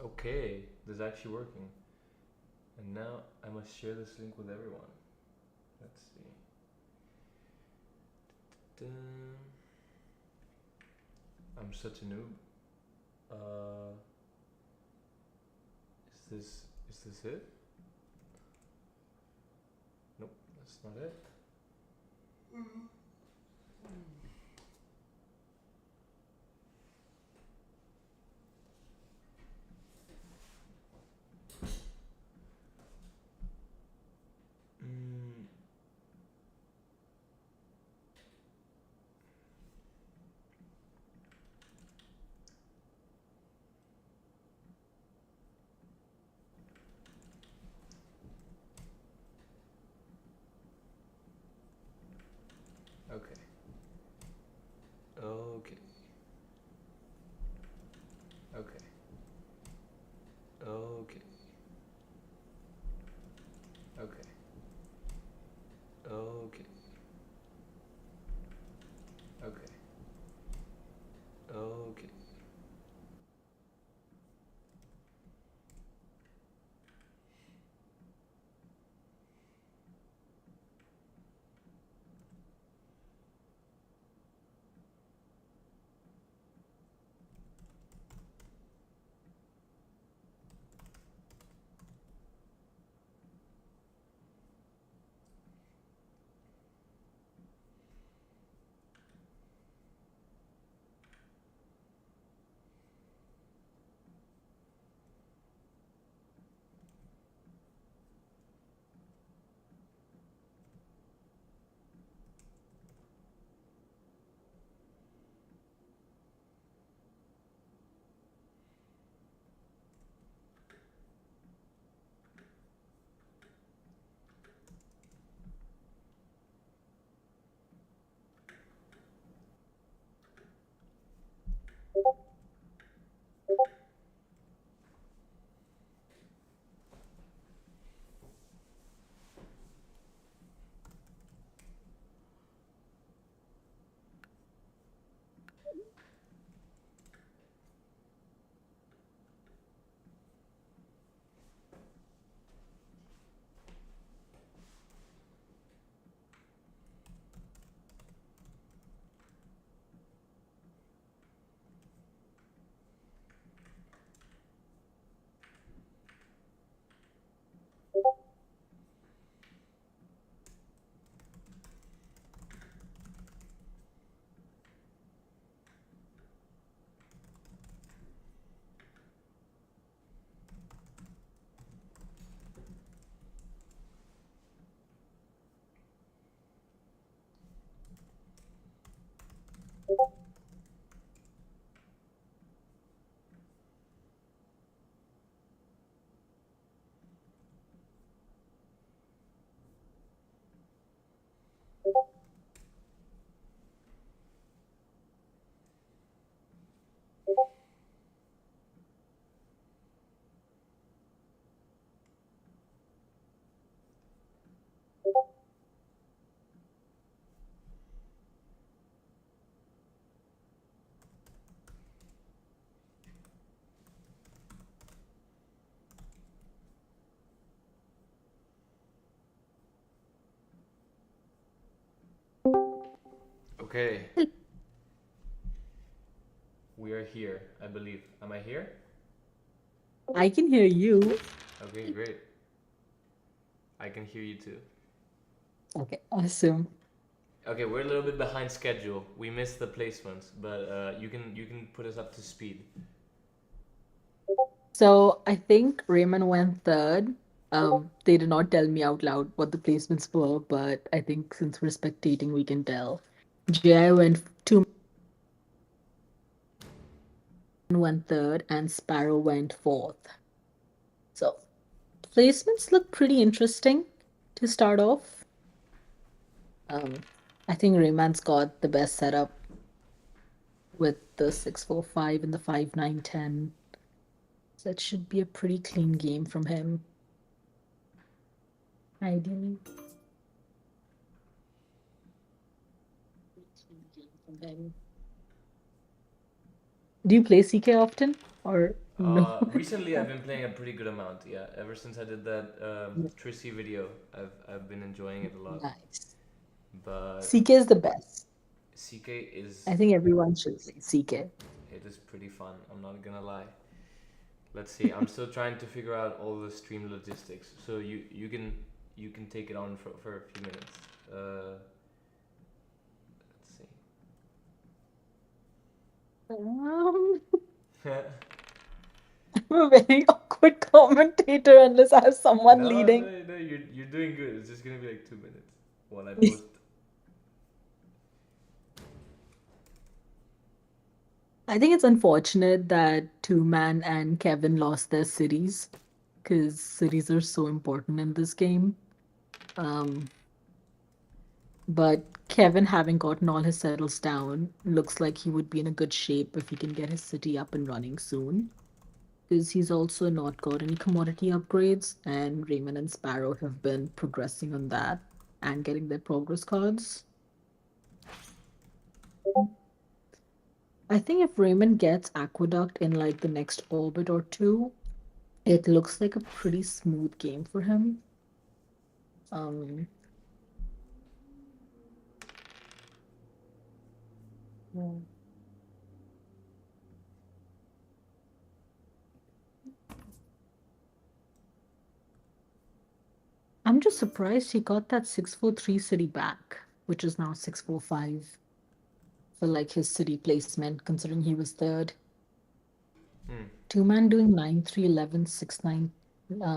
Okay, this is actually working. And now I must share this link with everyone. Let's see. Dun. I'm such a noob. Uh, is this it? Nope, that's not it. Mm, okay. Okay. Okay. Okay. Okay. Okay. Okay. Okay. Okay. We are here, I believe. Am I here? I can hear you. Okay, great. I can hear you too. Okay, awesome. Okay, we're a little bit behind schedule. We missed the placements, but you can put us up to speed. So I think Raymond went third. They did not tell me out loud what the placements were, but I think since we're spectating, we can tell. Jai went third, and Sparrow went fourth. So placements look pretty interesting to start off. I think Raymond's got the best setup with the 6-4-5 and the 5-9-10. So it should be a pretty clean game from him, ideally. From him. Do you play CK often, or No. Recently I've been playing a pretty good amount. Yeah, ever since I did that Trissy video, I've been enjoying it a lot. Nice. But CK is the best. CK is I think everyone should play CK. it is pretty fun. I'm not gonna lie. Let's see. I'm still trying to figure out all the stream logistics. So you can take it on for a few minutes. Let's Um, see. I'm a very awkward commentator unless I have someone No, leading. no, you're doing good. It's just gonna be like 2 minutes while I post. I think it's unfortunate that Two Man and Kevin lost their cities because cities are so important in this game. Um, but Kevin, having gotten all his settles down, looks like he would be in a good shape if he can get his city up and running soon. Because he's also not got any commodity upgrades, and Raymond and Sparrow have been progressing on that and getting their progress cards. I think if Raymond gets Aqueduct in like the next orbit or two, it looks like a pretty smooth game for him. Um, yeah. I'm just surprised he got that 643 city back, which is now 645 for like his city placement, considering he was third. Hmm. Two Man doing 9 3 11 6 9.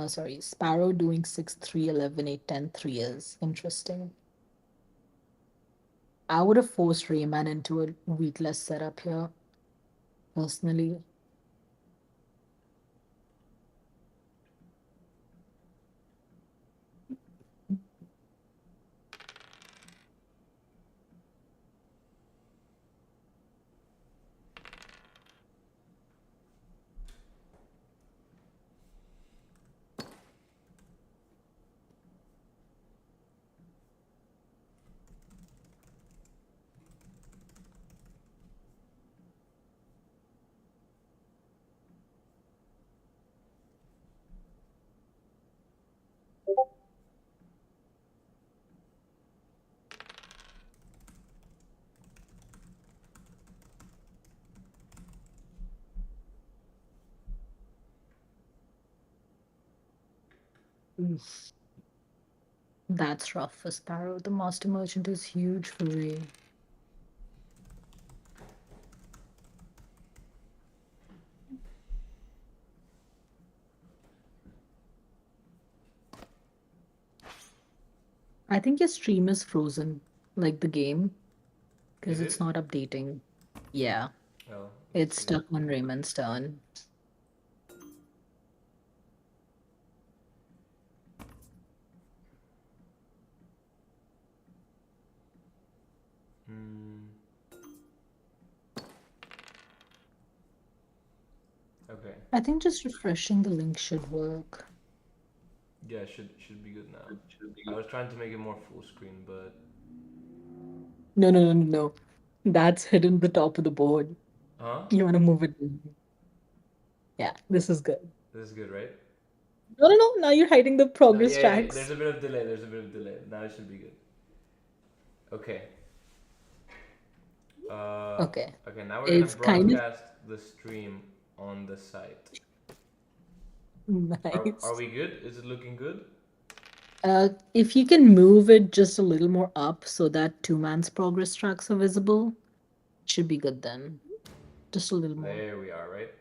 Sorry, Sparrow doing 6 3 11 8 10 3 is interesting. I would have forced Rayman into a weakless setup here, personally. Oof. That's rough for Sparrow. The Master Merchant is huge for Ray. I think your stream is frozen, like the game, because Is it's it? not updating. Yeah, Oh, let's it's see. stuck on Raymond's turn. Hmm. Okay. I think just refreshing the link should work. Yeah, should be good now. I was trying to make it more full screen, but No, no, no, no, no. That's hidden the top of the board. huh? You want to move it. Yeah, this is good. This is good, right? No, no, no. Now you're hiding the No, progress yeah. There's tracks. a bit of delay. There's a bit of delay. Now it should be good. Okay. Uh, Okay. okay. Now we're gonna It's kind of broadcast the stream on the site. Are nice. we good? Is it looking good? If you can move it just a little more up so that Two Man's progress tracks are visible, it should be good then. Just a little more. There we are, right?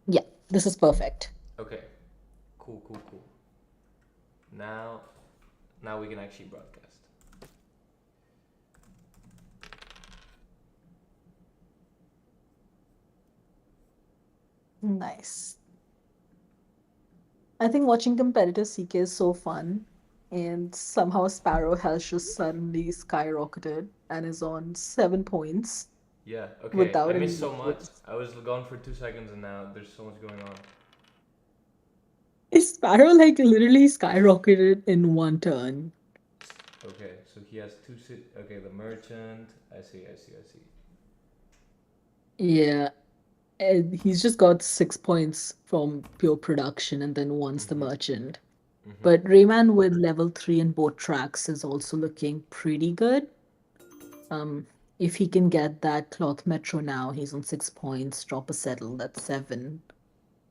Yeah, this is perfect. Okay. Cool, cool, cool. Now, now we can actually broadcast. Nice. I think watching competitive CK is so fun. And somehow Sparrow has just suddenly skyrocketed and is on 7 points Yeah. Okay. I without any missed so much. losses. I was gone for 2 seconds, and now there's so much going on. Sparrow like literally skyrocketed in one turn. Okay. So he has two. Okay, the merchant. I see. I see. I see. Yeah, and he's just got 6 points from pure production and then once the Mm-hmm. merchant. Mm-hmm. But Rayman with level 3 in both tracks is also looking pretty good. Um, if he can get that cloth metro now, he's on 6 points. Drop a settle, that's 7.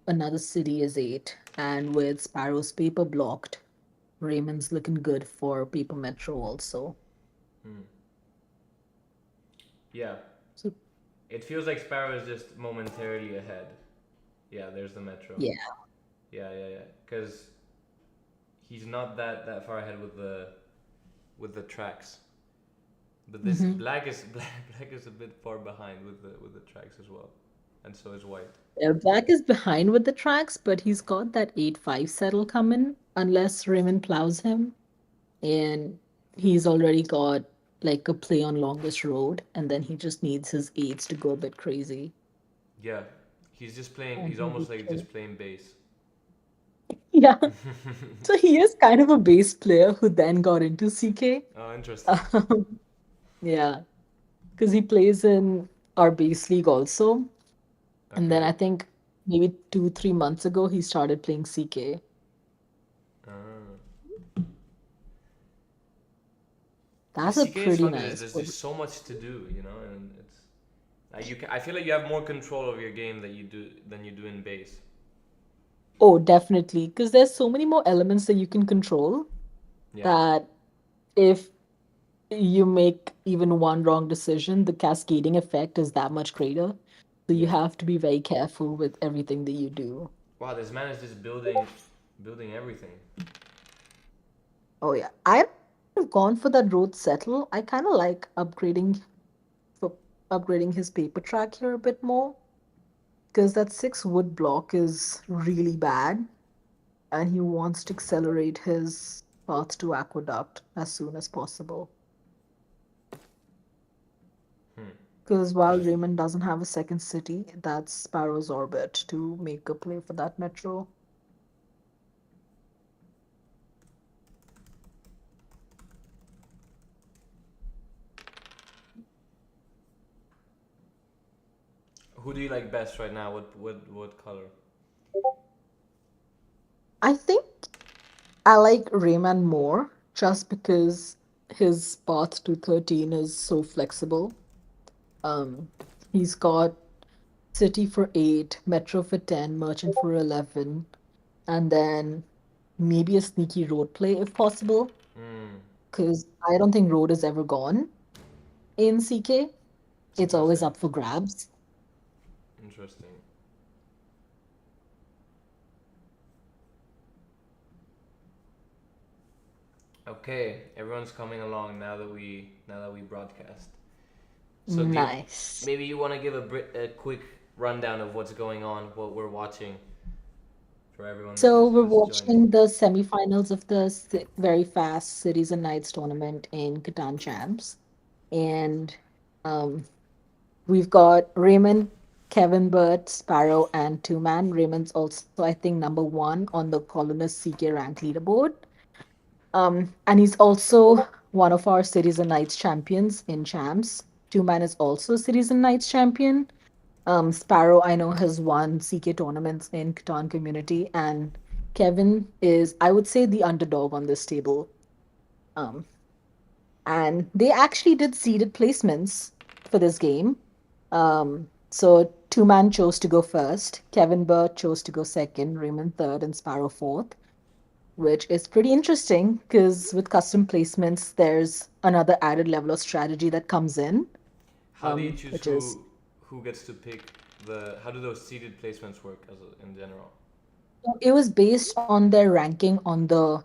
Another city is 8. And with Sparrow's paper blocked, Raymond's looking good for paper metro also. Hmm. Yeah. So It feels like Sparrow is just momentarily ahead. Yeah, there's the metro. yeah. Yeah, yeah, yeah. Because he's not that far ahead with the tracks. But this Hmm. black is black is a bit far behind with the tracks as well, and so is white. Black is behind with the tracks, but he's got that 8-5 settle coming unless Raymond plows him. And he's already got like a play on longest road, and then he just needs his aides to go a bit crazy. Yeah, he's just playing. And He's he'll be almost like chill. just playing bass. Yeah. So he is kind of a bass player who then got into CK. Oh, interesting. Yeah, because he plays in our bass league also. And then Okay. I think maybe 2, 3 months ago, he started playing CK. Uh, yeah, That's a CK is pretty fun because nice there's one. just so much to do, and it's like I feel like you have more control of your game than you do in bass. Oh, definitely. Because there's so many more elements that you can control Yeah, that if you make even one wrong decision, the cascading effect is that much greater. So you yeah. have to be very careful with everything that you do. Wow, this man is just building everything. Oh yeah. I've gone for that road settle. I kind of like for upgrading his paper track here a bit more because that 6 wood block is really bad and he wants to accelerate his path to aqueduct as soon as possible. Hmm. Because while Raymond doesn't have a second city, that's Sparrow's orbit to make a play for that metro. Who do you like best right now? What color? I think I like Rayman more just because his path to 13 is so flexible. Um, he's got City for 8, Metro for 10, Merchant for 11, and then maybe a sneaky road play if possible. Hmm. Because I don't think road is ever gone in CK. It's always Interesting. up for grabs. Interesting. Okay, everyone's coming along now that we broadcast. So do you, Nice. maybe you want to give a quick rundown of what's going on, what we're watching for everyone So we're that's joining. watching the semifinals of the very fast Cities and Knights tournament in Catan Champs. And um, we've got Raymond, Kevin Burt, Sparrow, and Two Man. Raymond's also, I think, #1 on the Colonist CK rank leaderboard. And he's also one of our Cities and Knights champions in champs. Two Man is also Cities and Knights champion. Sparrow, I know, has won CK tournaments in Catan community, and Kevin is, I would say, the underdog on this table. Um, and they actually did seeded placements for this game. So Two Man chose to go first, Kevin Burt chose to go second, Raymond third, and Sparrow fourth, which is pretty interesting because with custom placements, there's another added level of strategy that comes in, How do you choose which is who gets to pick the? How do those seeded placements work in general? it was based on their ranking on the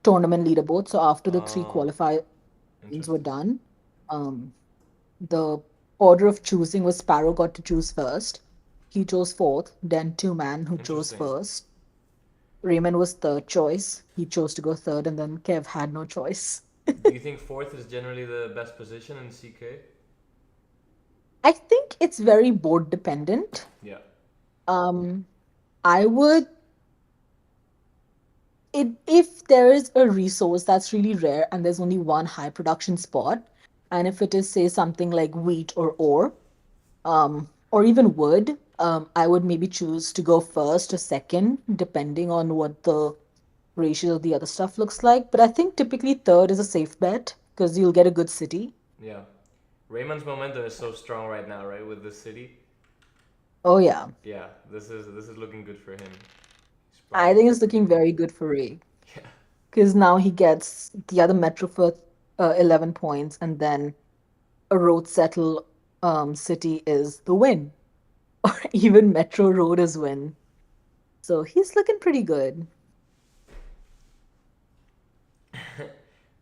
tournament leaderboard. So after the three Oh, qualifiers were interesting. done, um, the order of choosing was Sparrow got to choose first. He chose fourth, then Two Man, who chose Interesting. first. Raymond was third choice. He chose to go third, and then Kev had no choice. Do you think fourth is generally the best position in CK? I think it's very board dependent. Yeah. Um, I would if there is a resource that's really rare and there's only one high production spot, and if it is say something like wheat or ore, or even would. I would maybe choose to go first or second, depending on what the ratio of the other stuff looks like. But I think typically third is a safe bet because you'll get a good city. Yeah. Raymond's momentum is so strong right now, right, with the city. Oh yeah, Yeah, this is looking good for him. He's I probably think it's looking very good for Ray yeah. because now he gets the other Metro for 11 points, and then a road settle city is the win, or even Metro Road is win. So he's looking pretty good.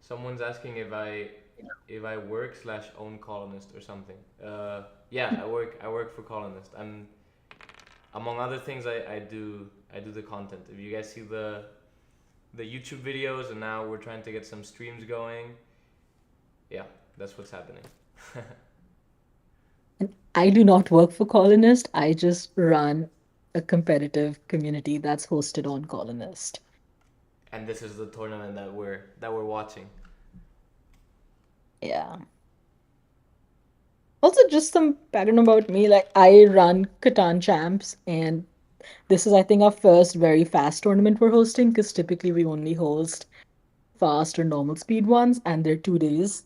Someone's asking if I work slash own colonist or something. Yeah, I work for colonist. I'm among other things I do the content. If you guys see the YouTube videos, and now we're trying to get some streams going. Yeah, that's what's happening. And I do not work for Colonist. I just run a competitive community that's hosted on Colonist. And this is the tournament that we're watching. Yeah. Also, just some pattern about me. Like, I run Catan champs, and this is, I think, our first very fast tournament we're hosting because typically we only host fast or normal speed ones, and they're 2 days.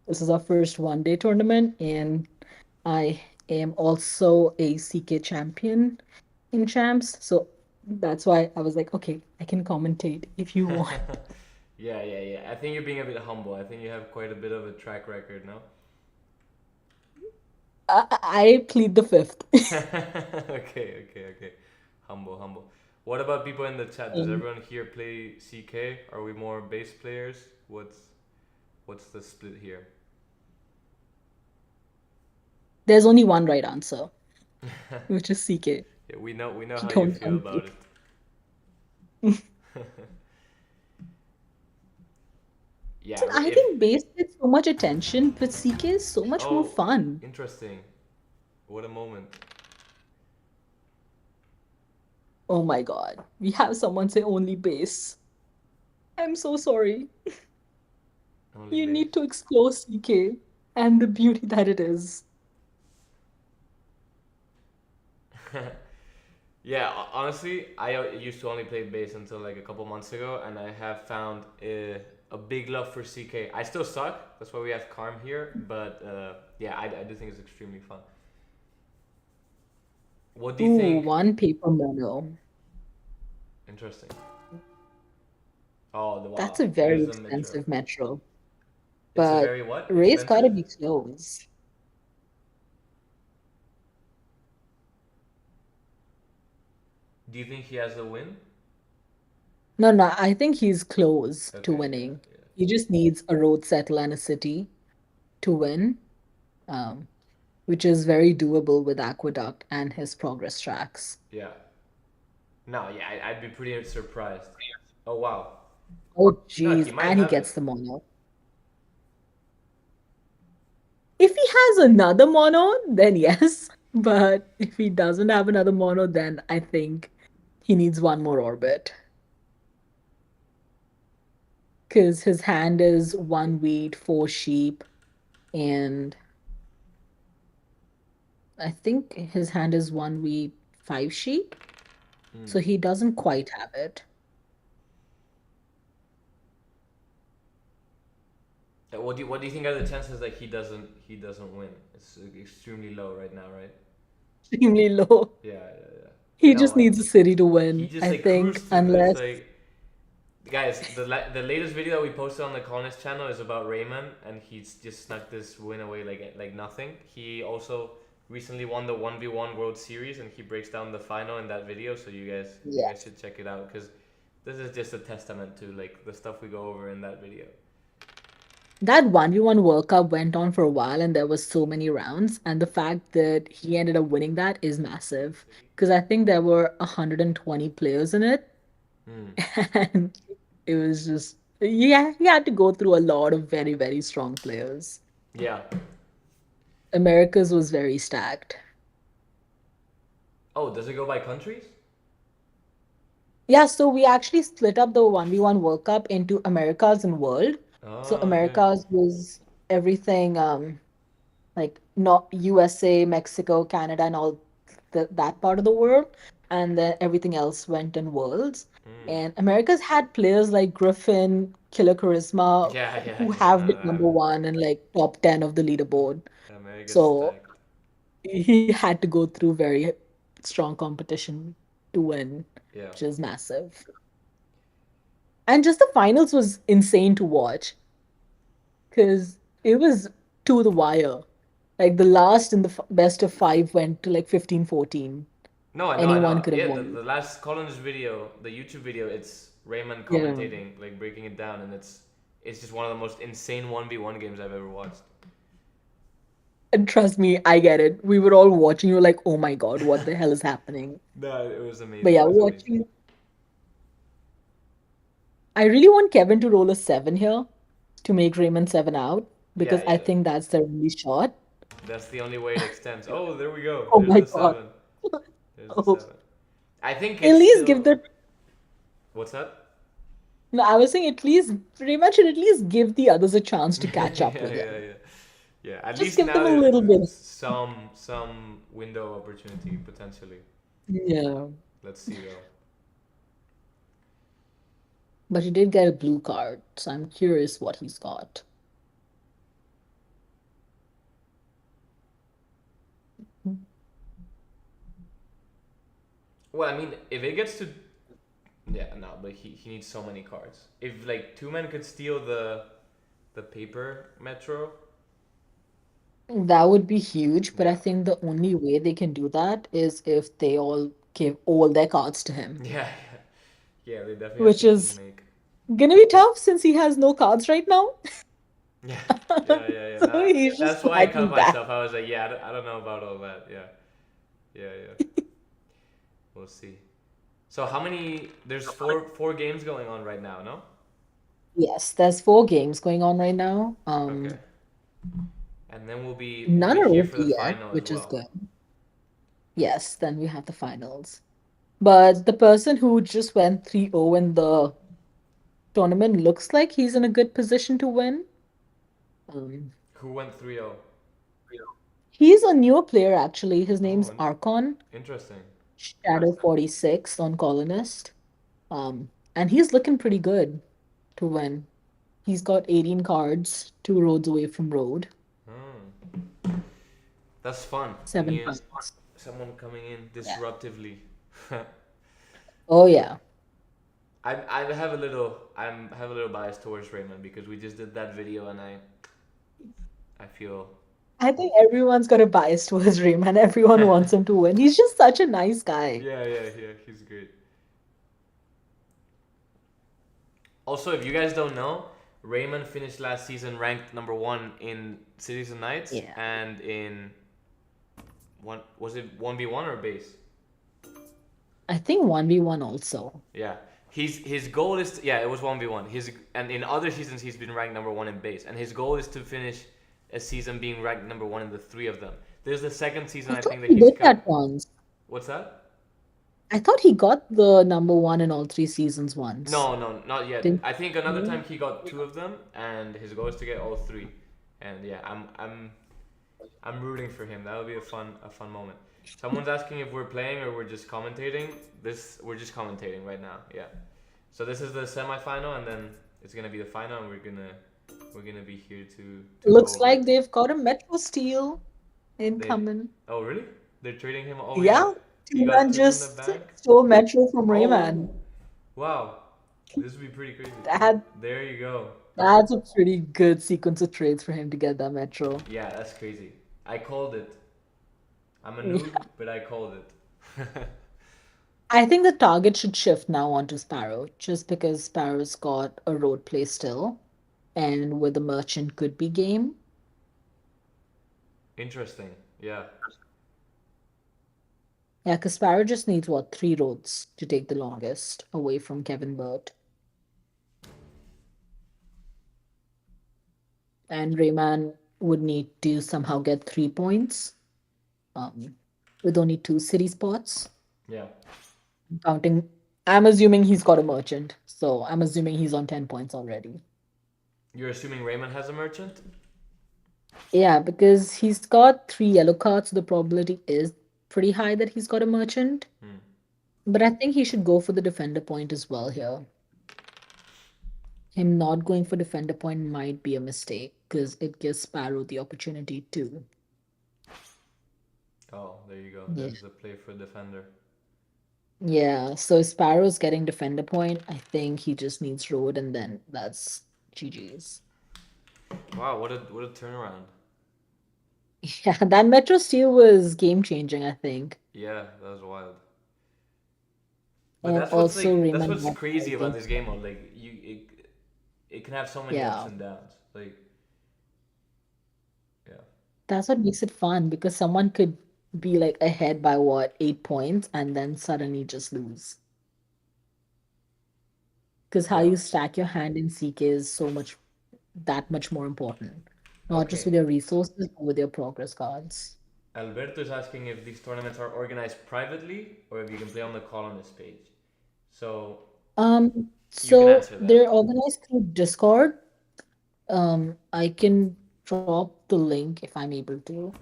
This is our first 1 day tournament, and I am also a CK champion in champs. So that's why I was like, okay, I can commentate if you want. Yeah, yeah, yeah. I think you're being a bit humble. I think you have quite a bit of a track record now. I plead the fifth. Okay, okay, okay. Humble, humble. What about people in the chat? Does Um, everyone here play CK? Are we more base players? What's the split here? there's only one right answer, which is CK. Yeah, we know how you Don't feel come about it. So Yeah, I if think base gets so much attention, but CK is so much more oh, fun. interesting. What a moment. Oh my God. We have someone say only base. I'm so sorry. Only You base. need to explore CK and the beauty that it is. Yeah, honestly, I used to only play bass until like a couple months ago, and I have found a big love for CK. I still suck. That's why we have Karm here. But yeah, I do think it's extremely fun. What do you Ooh, think? one paper mono. Interesting. Oh, the That's wow. a very There's a metro. expensive metro, It's a but very what? Ray's gotta Expensive? be close. Do you think he has a win? No, no, I think he's close to Okay, yeah, winning. yeah. He just needs a road settle and a city to win, um, which is very doable with Aqueduct and his progress tracks. Yeah. No, yeah, I'd be pretty surprised. Oh wow. Oh, No, he geez, might and he have it. gets the mono. If he has another mono, then yes. But if he doesn't have another mono, then I think he needs one more orbit. Because his hand is one wheat, four sheep, and I think his hand is one wheat, five sheep. Hmm. So he doesn't quite have it. What do you think are the chances that he doesn't win? It's extremely low right now, right? Extremely low. Yeah, yeah, yeah. He No, just needs a city to he win, just I like think, cruised to the. It's unless. like guys, the latest video that we posted on the Colonist channel is about Rayman, and he's just snuck this win away like nothing. He also recently won the 1v1 World Series, and he breaks down the final in that video. So you guys Yes. should check it out because this is just a testament to like the stuff we go over in that video. That 1v1 World Cup went on for a while and there was so many rounds. And the fact that he ended up winning that is massive. Because I think there were 120 players in it. Hmm. And it was just, yeah, he had to go through a lot of very, very strong players. Yeah. America's was very stacked. Oh, does it go by countries? Yeah, so we actually split up the 1v1 World Cup into Americas and World. So Oh, okay. Americas was everything like not USA, Mexico, Canada, and all that part of the world, and then everything else went in worlds. Mm. And America's had players like Griffin, Killer Charisma, Yeah, yeah, who yeah. have No, been number one and like top 10 of the leaderboard. America's So stacked. he had to go through very strong competition to win, Yeah. which is massive. And just the finals was insane to watch because it was to the wire. Like the last and the best of five went to like 15-14. No, I know, I Anyone know. could have Yeah, won. the last Collins video, the YouTube video, it's Raymond Yeah. commentating, like breaking it down, and it's just one of the most insane 1v1 games I've ever watched. And trust me, I get it. We were all watching you like, oh my God, what the hell is happening? No, it was But amazing. yeah, It was amazing. watching. I really want Kevin to roll a seven here to make Raymond seven out Yeah, because I yeah. think that's their only shot. That's the only way it extends. Oh, there we go. Oh There's my the God. seven. There's the Oh. seven. I think At it's least give still. the. What's that? No, I was saying at least Raymond should at least give the others a chance to Yeah, catch up with yeah, him. yeah. Yeah, at Just least give them now a little bit. some window opportunity potentially. Yeah. Let's see though. But he did get a blue card, so I'm curious what he's got. Well, I mean, if it gets to yeah, no, but he needs so many cards. If like two men could steal the paper metro, That would be huge, but I yeah, think the only way they can do that is if they all give all their cards to him, yeah, yeah, yeah. They definitely have which to team is make. gonna be tough since he has no cards right now. Yeah, yeah, yeah, yeah. So Nah, he's just that's why I quietly cut back. myself. I was like, yeah, I don't know about all that. Yeah, yeah, yeah. We'll see. So how many? There's four games going on right now, no? Yes, there's four games going on right now. Okay. And then we'll None be are here over for the yet, final as which is well. good. Yes, then we have the finals. But the person who just went 3-0 in the tournament looks like he's in a good position to win. Um, Who went 3-0? he's a newer player actually. His Oh, name's Archon, interesting. Shadow 46 on Colonist. And he's looking pretty good to win. He's got 18 cards, two roads away from road, Hmm. That's fun. seven New points. someone coming in Yeah. disruptively. Oh yeah. I have a little have a little bias towards Raymond because we just did that video and I feel I think everyone's got a bias towards Rayman. Everyone wants him to win. He's just such a nice guy. yeah, yeah, yeah, he's great. Also, if you guys don't know, Raymond finished last season ranked number one in Cities and Knights Yeah. and in one was it 1v1 or base? I think 1v1 also. Yeah. His goal is to, yeah, it was 1v1. His and in other seasons he's been ranked number 1 in base and his goal is to finish a season being ranked number 1 in the 3 of them. There's the second season I I thought think that he he's did cut. that once. What's that? I thought he got the number one in all three seasons once. No, no, not yet. Didn't I think another he? time he got 2 of them and his goal is to get all 3. And yeah, I'm rooting for him. That would be a fun moment. Someone's asking if we're playing or we're just commentating. This we're just commentating right now. Yeah. So this is the semifinal, and then it's gonna be the final, and we're gonna be here to go Looks over like it. they've got a Metro Steel They incoming. oh really? They're trading him. Oh yeah, Yeah, he two got man 2 from the just bank. stole Metro from Rayman. Oh wow, this would be pretty crazy. That There you go. that's a pretty good sequence of trades for him to get that Metro. Yeah, that's crazy. I called it. I'm a Yeah. noob, but I called it. I think the target should shift now onto Sparrow, just because Sparrow's got a road play still, and with the merchant could be game. Interesting. Yeah. Yeah, because Sparrow just needs what, three roads to take the longest away from Kevin Burt. And Rayman would need to somehow get 3 points, um, with only two city spots. Yeah. Counting, I'm assuming he's got a merchant, so I'm assuming he's on 10 points already. You're assuming Raymond has a merchant? Yeah, because he's got three yellow cards, so the probability is pretty high that he's got a merchant. Hmm. But I think he should go for the defender point as well here. Him not going for defender point might be a mistake because it gives Sparrow the opportunity too. Oh, there you go. Yeah. There's the play for defender. Yeah, so Sparrow's getting defender point. I think he just needs road and then that's GG's. Wow, what a turnaround. Yeah, that Metro Steel was game changing, I think. Yeah, that was wild. But And also that's Rayman what's got crazy about against this game mode. them. Like it can have so many ups Yeah, and downs. Like yeah, that's what makes it fun because someone could be like ahead by what, 8 points and then suddenly just lose. Because how yeah. you stack your hand in CK is so much that much more important. Not just Okay. with your resources, but with your progress cards. Alberto is asking if these tournaments are organized privately or if you can play on the colonist page. So you can So answer that. they're organized through Discord. I can drop the link if I'm able to.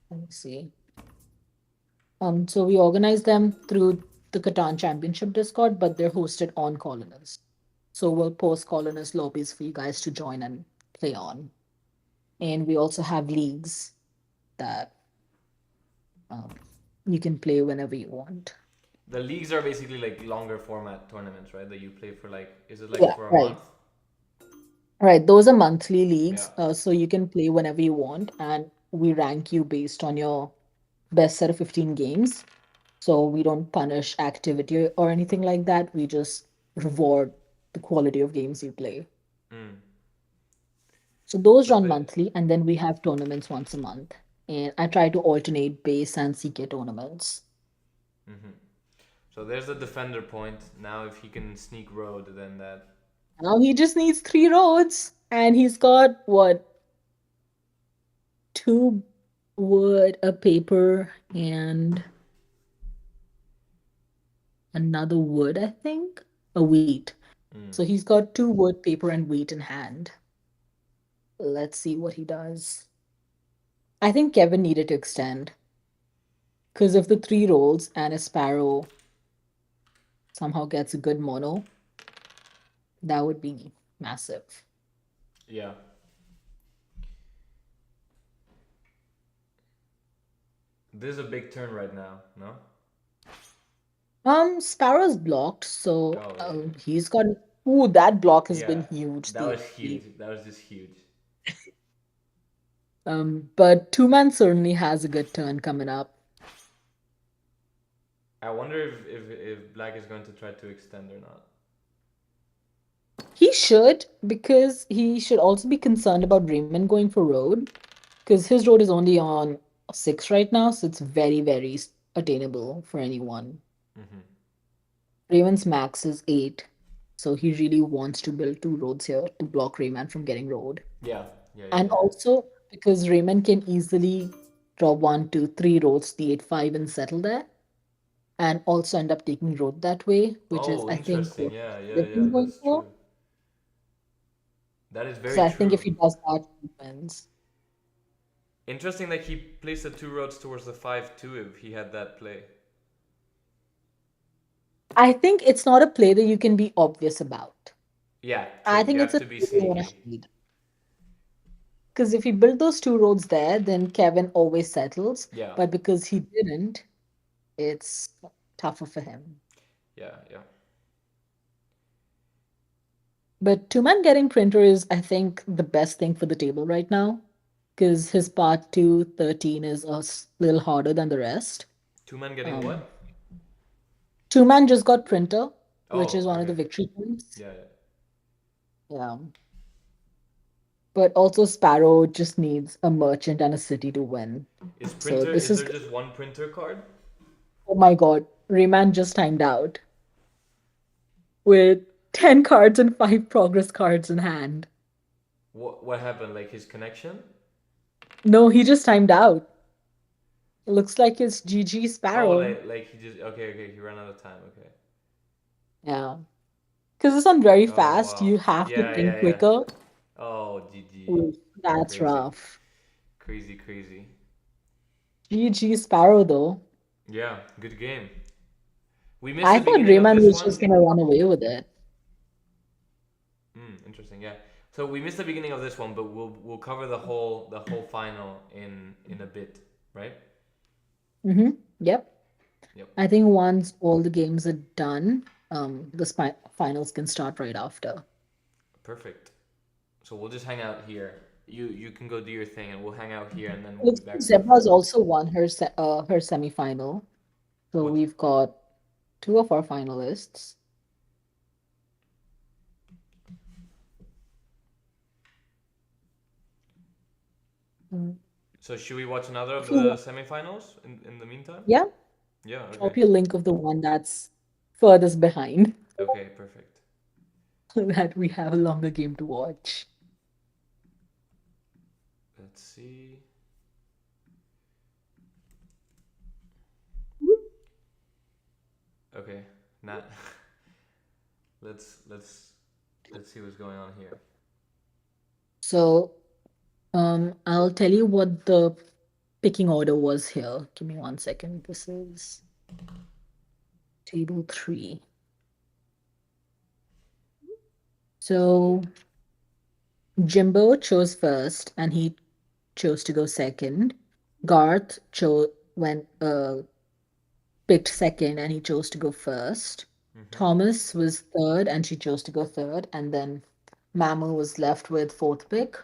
Let me see. So we organize them through the Catan Championship Discord, but they're hosted on Colonist. So we'll post Colonist lobbies for you guys to join and play on. And we also have leagues that um, you can play whenever you want. The leagues are basically like longer format tournaments, right? That you play for like, is it like Yeah, for a right. month? Right. Those are monthly Yeah. leagues, so you can play whenever you want, and we rank you based on your best set of 15 games. So we don't punish activity or anything like that. We just reward the quality of games you play. Mm. So those So run the monthly, and then we have tournaments once a month. And I try to alternate base and CK tournaments. hmm so there's the defender point. Now if he can sneak road, then that. Now he just needs three roads, and he's got what, two wood, a paper, and another wood, I think, a wheat. Mm. So he's got two wood, paper, and wheat in hand. Let's see what he does. I think Kevin needed to extend because if the three rolls and a sparrow somehow gets a good mono, that would be massive. Yeah. This is a big turn right now. No. Sparrow's blocked, so Oh yeah. he's got. Ooh, that block has been Yeah. huge. That The was huge. That was just huge. but two man certainly has a good turn coming up. I wonder if Black is going to try to extend or not. He should because he should also be concerned about Raymond going for road because his road is only on 6 right now, so it's very attainable for anyone. Mm-hmm. Raymond's max is 8, so he really wants to build two roads here to block Rayman from getting road. Yeah. Yeah. Yeah. And Yeah. also because Raymond can easily draw 1, 2, 3 roads, the 8, 5, and settle there, and also end up taking road that way, which is, Oh, I think, interesting. what Yeah. Yeah. Yeah. Rayman's going That's for. true. That is So very I think if true. he does that, he wins. Interesting that he placed the two roads towards the 5-2 if he had that play. I think it's not a play that you can be obvious about. Yeah, I true. You think it's have a to be play you want to sneaky. hide. Because if he built those two roads there, then Kevin always settles. Yeah, But because he didn't, it's tougher for him. yeah, yeah. But two man getting printer is, I think, the best thing for the table right now. Because his part 213 is little harder than the rest. Two men getting Um, what? two man just got printer, which is Oh, one of the okay. victory points. Yeah, yeah. Yeah. But also Sparrow just needs a merchant and a city to win. Is So printer? this Is is, there just one printer card? oh my god, Rayman just timed out with 10 cards and 5 progress cards in hand. What happened? Like his connection? No, he just timed out. It looks like it's GG Oh, Sparrow. like he just okay. He ran out of time. Okay. Yeah. Because it's on very Oh fast, wow. you have to Yeah, think yeah, yeah. quicker. Oh, GG. Ooh, that's Crazy. rough. Crazy, crazy. GG Sparrow though. Yeah, good game. We missed I the thought beginning of Rayman this was one. just gonna run away with it. Interesting. Yeah. So we missed the beginning of this one, but we'll cover the whole final in a bit, right? Mm-hmm. Yep. Yep. I think once all the games are done, the finals can start right after. Perfect. So we'll just hang out here. You can go do your thing, and we'll hang out here, and then we'll be Looks like back for the Zebra's final. also won her semifinal. So What? we've got two of our finalists. Mm. So should we watch another of If you the want, semifinals in the meantime? yeah, Yeah. Okay. drop your link of the one that's furthest behind Okay. Perfect. so that we have a longer game to watch. Let's see. Okay. Not. let's let's see what's going on here. So I'll tell you what the picking order was here. Give me 1 second. This is table three. So Jimbo chose first and he chose to go second. Garth chose went picked second and he chose to go first. Mm-hmm. Thomas was third and she chose to go third. And then Mamo was left with fourth pick,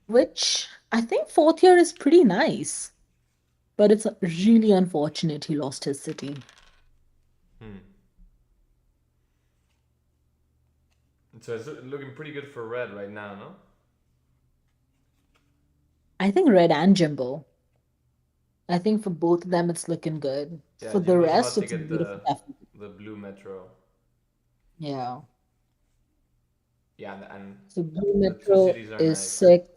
which I think fourth year is pretty nice. But it's really unfortunate he lost his city. Hmm. So it's looking pretty good for red right now, no? I think Red and Jimbo. I think for both of them it's looking good. Yeah, For the Jimbo's rest, about to it's a get bit of a tough. the blue metro. Yeah. Yeah, and So Blue the two Metro cities are is nice. 6,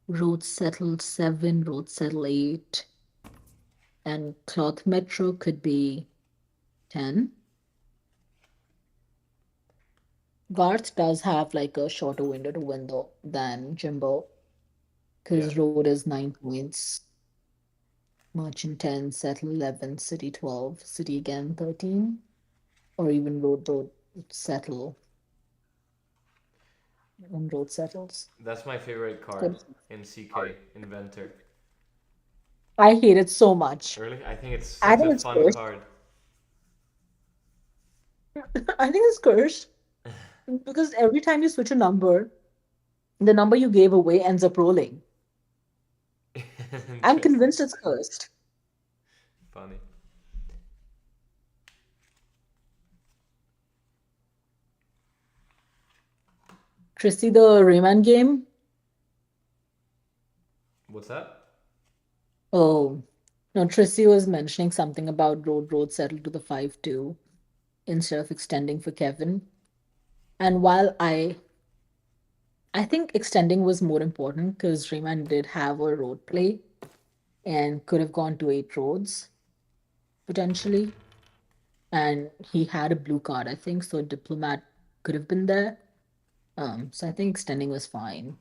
Road Settled 7, Road Settled 8, and Cloth Metro could be 10. Garth does have like a shorter window to win though than Jimbo, Yeah, because Road is 9 points, Merchant 10, Settle 11, City 12, City again 13, or even Road Settle when Road settles. that's my favorite card Good. in CK Inventor. I hate it so much. Really, I think it's I such a think it's fun cursed. card. I think it's cursed because every time you switch a number, the number you gave away ends up rolling. I'm Interesting. convinced it's cursed. Funny. Chrissy, the Rayman game. What's that? Oh, no, Trissy was mentioning something about Road settled to the 5-2 instead of extending for Kevin. And while I think extending was more important because Rayman did have a road play and could have gone to 8 roads potentially. And he had a blue card, I think, so Diplomat could have been there. So I think extending was fine.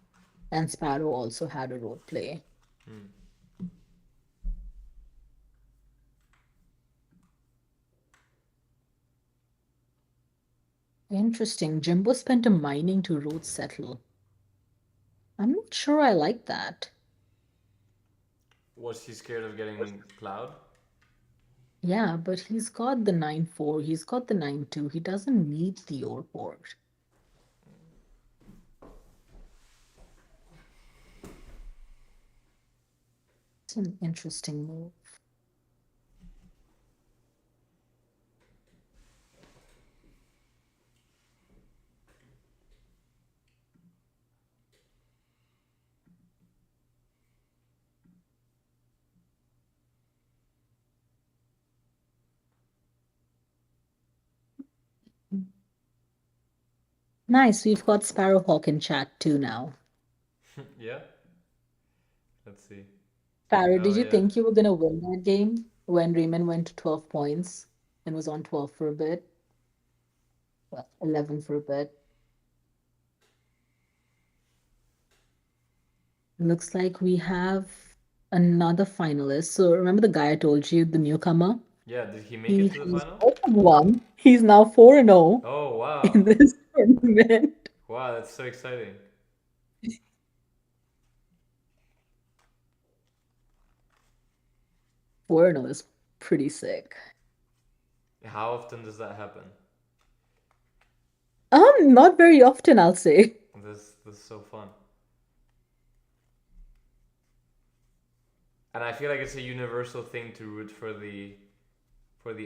And Sparrow also had a road play. Hmm. Interesting. Jimbo spent a mining to road settle. I'm not sure I like that. Was he scared of getting plowed? Yeah, but he's got the 9-4, he's got the 9-2. He doesn't need the ore port. It's an interesting move. Nice, we've got Sparrowhawk in chat too now. Yeah. Let's see. Sparrow, Oh did you yeah. think you were gonna win that game when Raymond went to 12 points and was on 12 for a bit? Well, 11 for a bit. Looks like we have another finalist. So remember the guy I told you, the newcomer? Yeah, did he make He it to the has final? also won. He's now 4-0 Oh in wow. this tournament. Wow, that's so exciting. 4-0 is pretty sick. How often does that happen? Not very often, I'll say. This is so fun. And I feel like it's a universal thing to root for the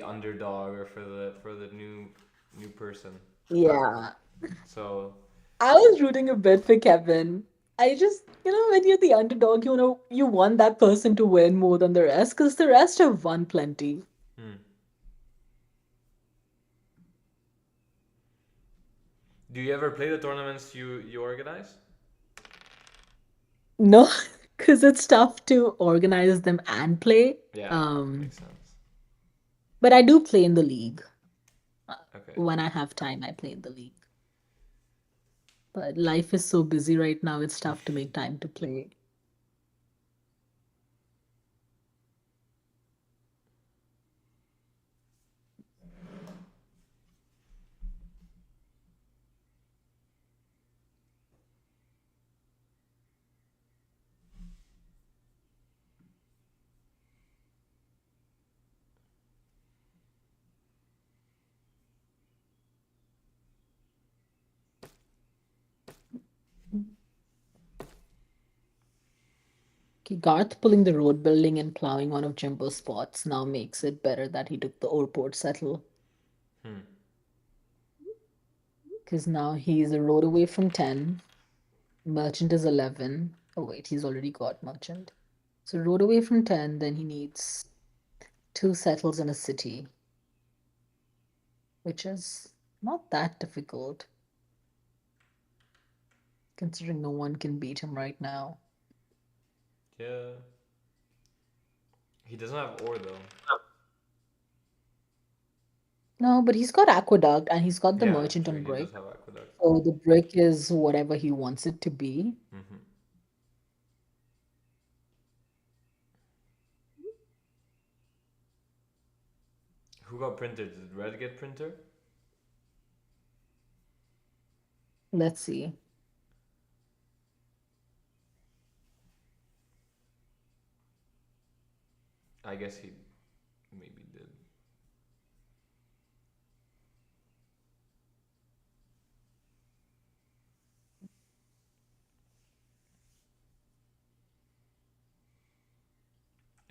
underdog or for the new person. Yeah. So I was rooting a bit for Kevin. I just, when you're the underdog, you want that person to win more than the rest, because the rest have won plenty. hmm. Do you ever play the tournaments you organize? No, because it's tough to organize them and play. Yeah, Um, makes sense. but I do play in the league. Uh, Okay. When I have time, I play in the league. But life is so busy right now, it's tough to make time to play. Okay, Garth pulling the road building and plowing one of Jimbo's spots now makes it better that he took the Orport settle. Hmm. Because now he's a road away from 10. Merchant is 11. Oh, wait, he's already got Merchant. So, road away from 10, then he needs two settles in a city, which is not that difficult considering no one can beat him right now. Yeah. He doesn't have ore though. No, but he's got Aqueduct and he's got the Yeah, Merchant true. on He does Brick. have aqueduct. So, the Brick is whatever he wants it to be. hmm Who got printer? Did Red get printer? Let's see. I guess he maybe did.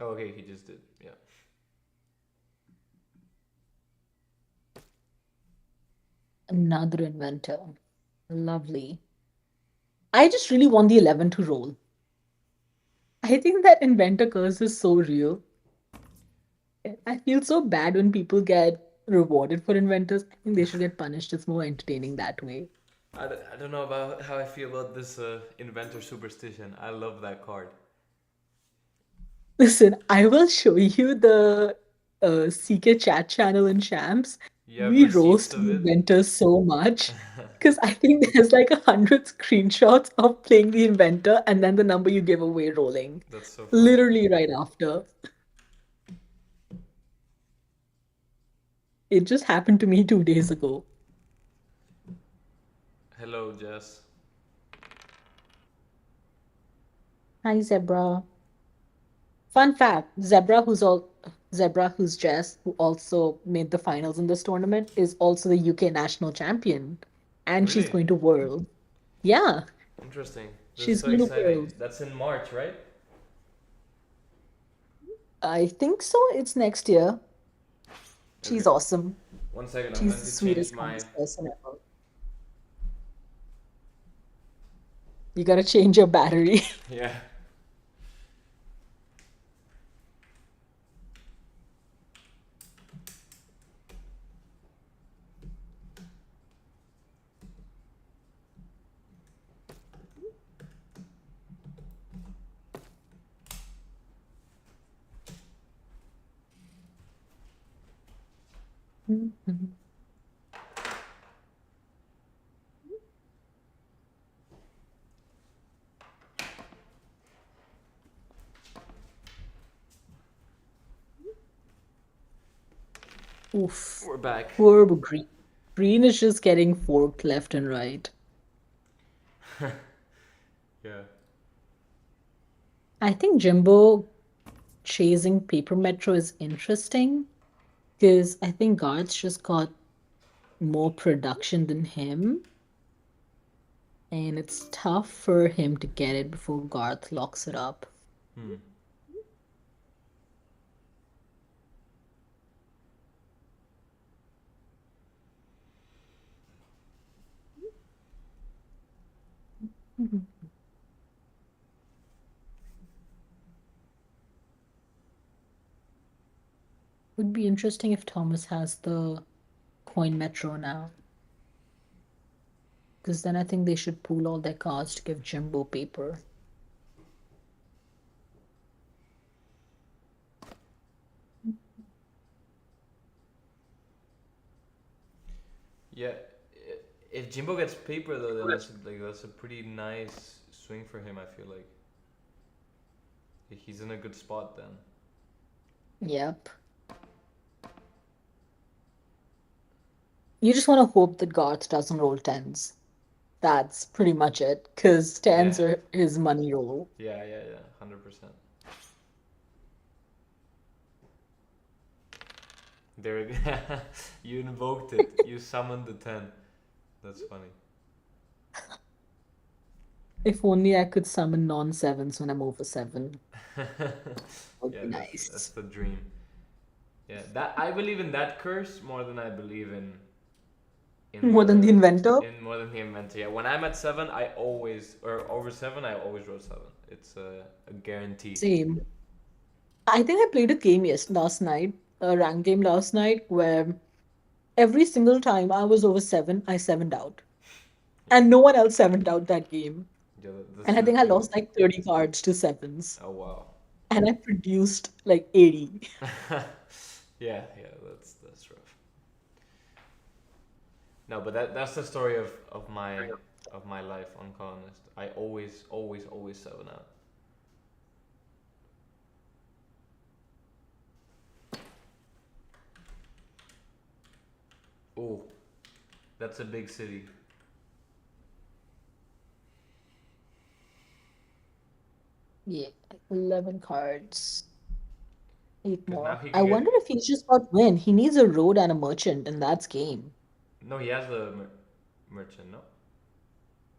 Oh, okay, he just did. Yeah. Another inventor. Lovely. I just really want the 11 to roll. I think that inventor curse is so real. I feel so bad when people get rewarded for inventors. I think they should get punished. It's more entertaining that way. I don't know about how I feel about this inventor superstition. I love that card. Listen, I will show you the CK chat channel in Shams. You have We receipts roast of the it? inventors so much because I think there's like 100 screenshots of playing the inventor and then the number you give away rolling. That's so funny. Literally right after. It just happened to me 2 days ago. Hello, Jess. Hi, Zebra. Fun fact, Zebra who's Jess, who also made the finals in this tournament, is also the UK national champion. And she's Really? going to World. Yeah, Interesting. This is she's so going to exciting. World. That's in March, right? I think so. It's next year. Okay. She's awesome. One second, I'm She's going the to change sweetest, my. kindest person ever. You gotta change your battery. Yeah. Oof. We're back. Poor Green. Green is just getting forked left and right. Yeah. I think Jimbo chasing Paper Metro is interesting because I think Guards just got more production than him, and it's tough for him to get it before Garth locks it up. Hmm. Mhm. Would be interesting if Thomas has the coin Metro now, because then I think they should pool all their cards to give Jimbo paper. Yeah. If Jimbo gets paper though, then that's a pretty nice swing for him. I feel like he's in a good spot then. Yep. You just want to hope that Garth doesn't roll tens. That's pretty much it, because Yeah. tens are his money roll. Yeah. 100%. There, you invoked it. You summoned the 10. That's funny. If only I could summon non-sevens when I'm over seven. Would Yeah, be that's nice. the dream. Yeah, that I believe in that curse more than I believe in More than the the inventor? in more than the inventor. Yeah, when I'm at 7, I always or over 7, I always roll 7. It's a guarantee. Same. I think I played a game last night, a rank game last night, where every single time I was over seven, I sevened out. Yeah, And no one else sevened out that game. yeah, And that's I the think I truth. lost like 30 cards to sevens. Oh wow. And I produced like 80. Yeah, that's rough. No, but that's the story of my life on colonist. I always 7 out. Oh, that's a big city. Yeah, 11 cards. Eight Because now more. he I can wonder get. if he's just got win. He needs a road and a merchant, and that's game. No, he has the merchant. No.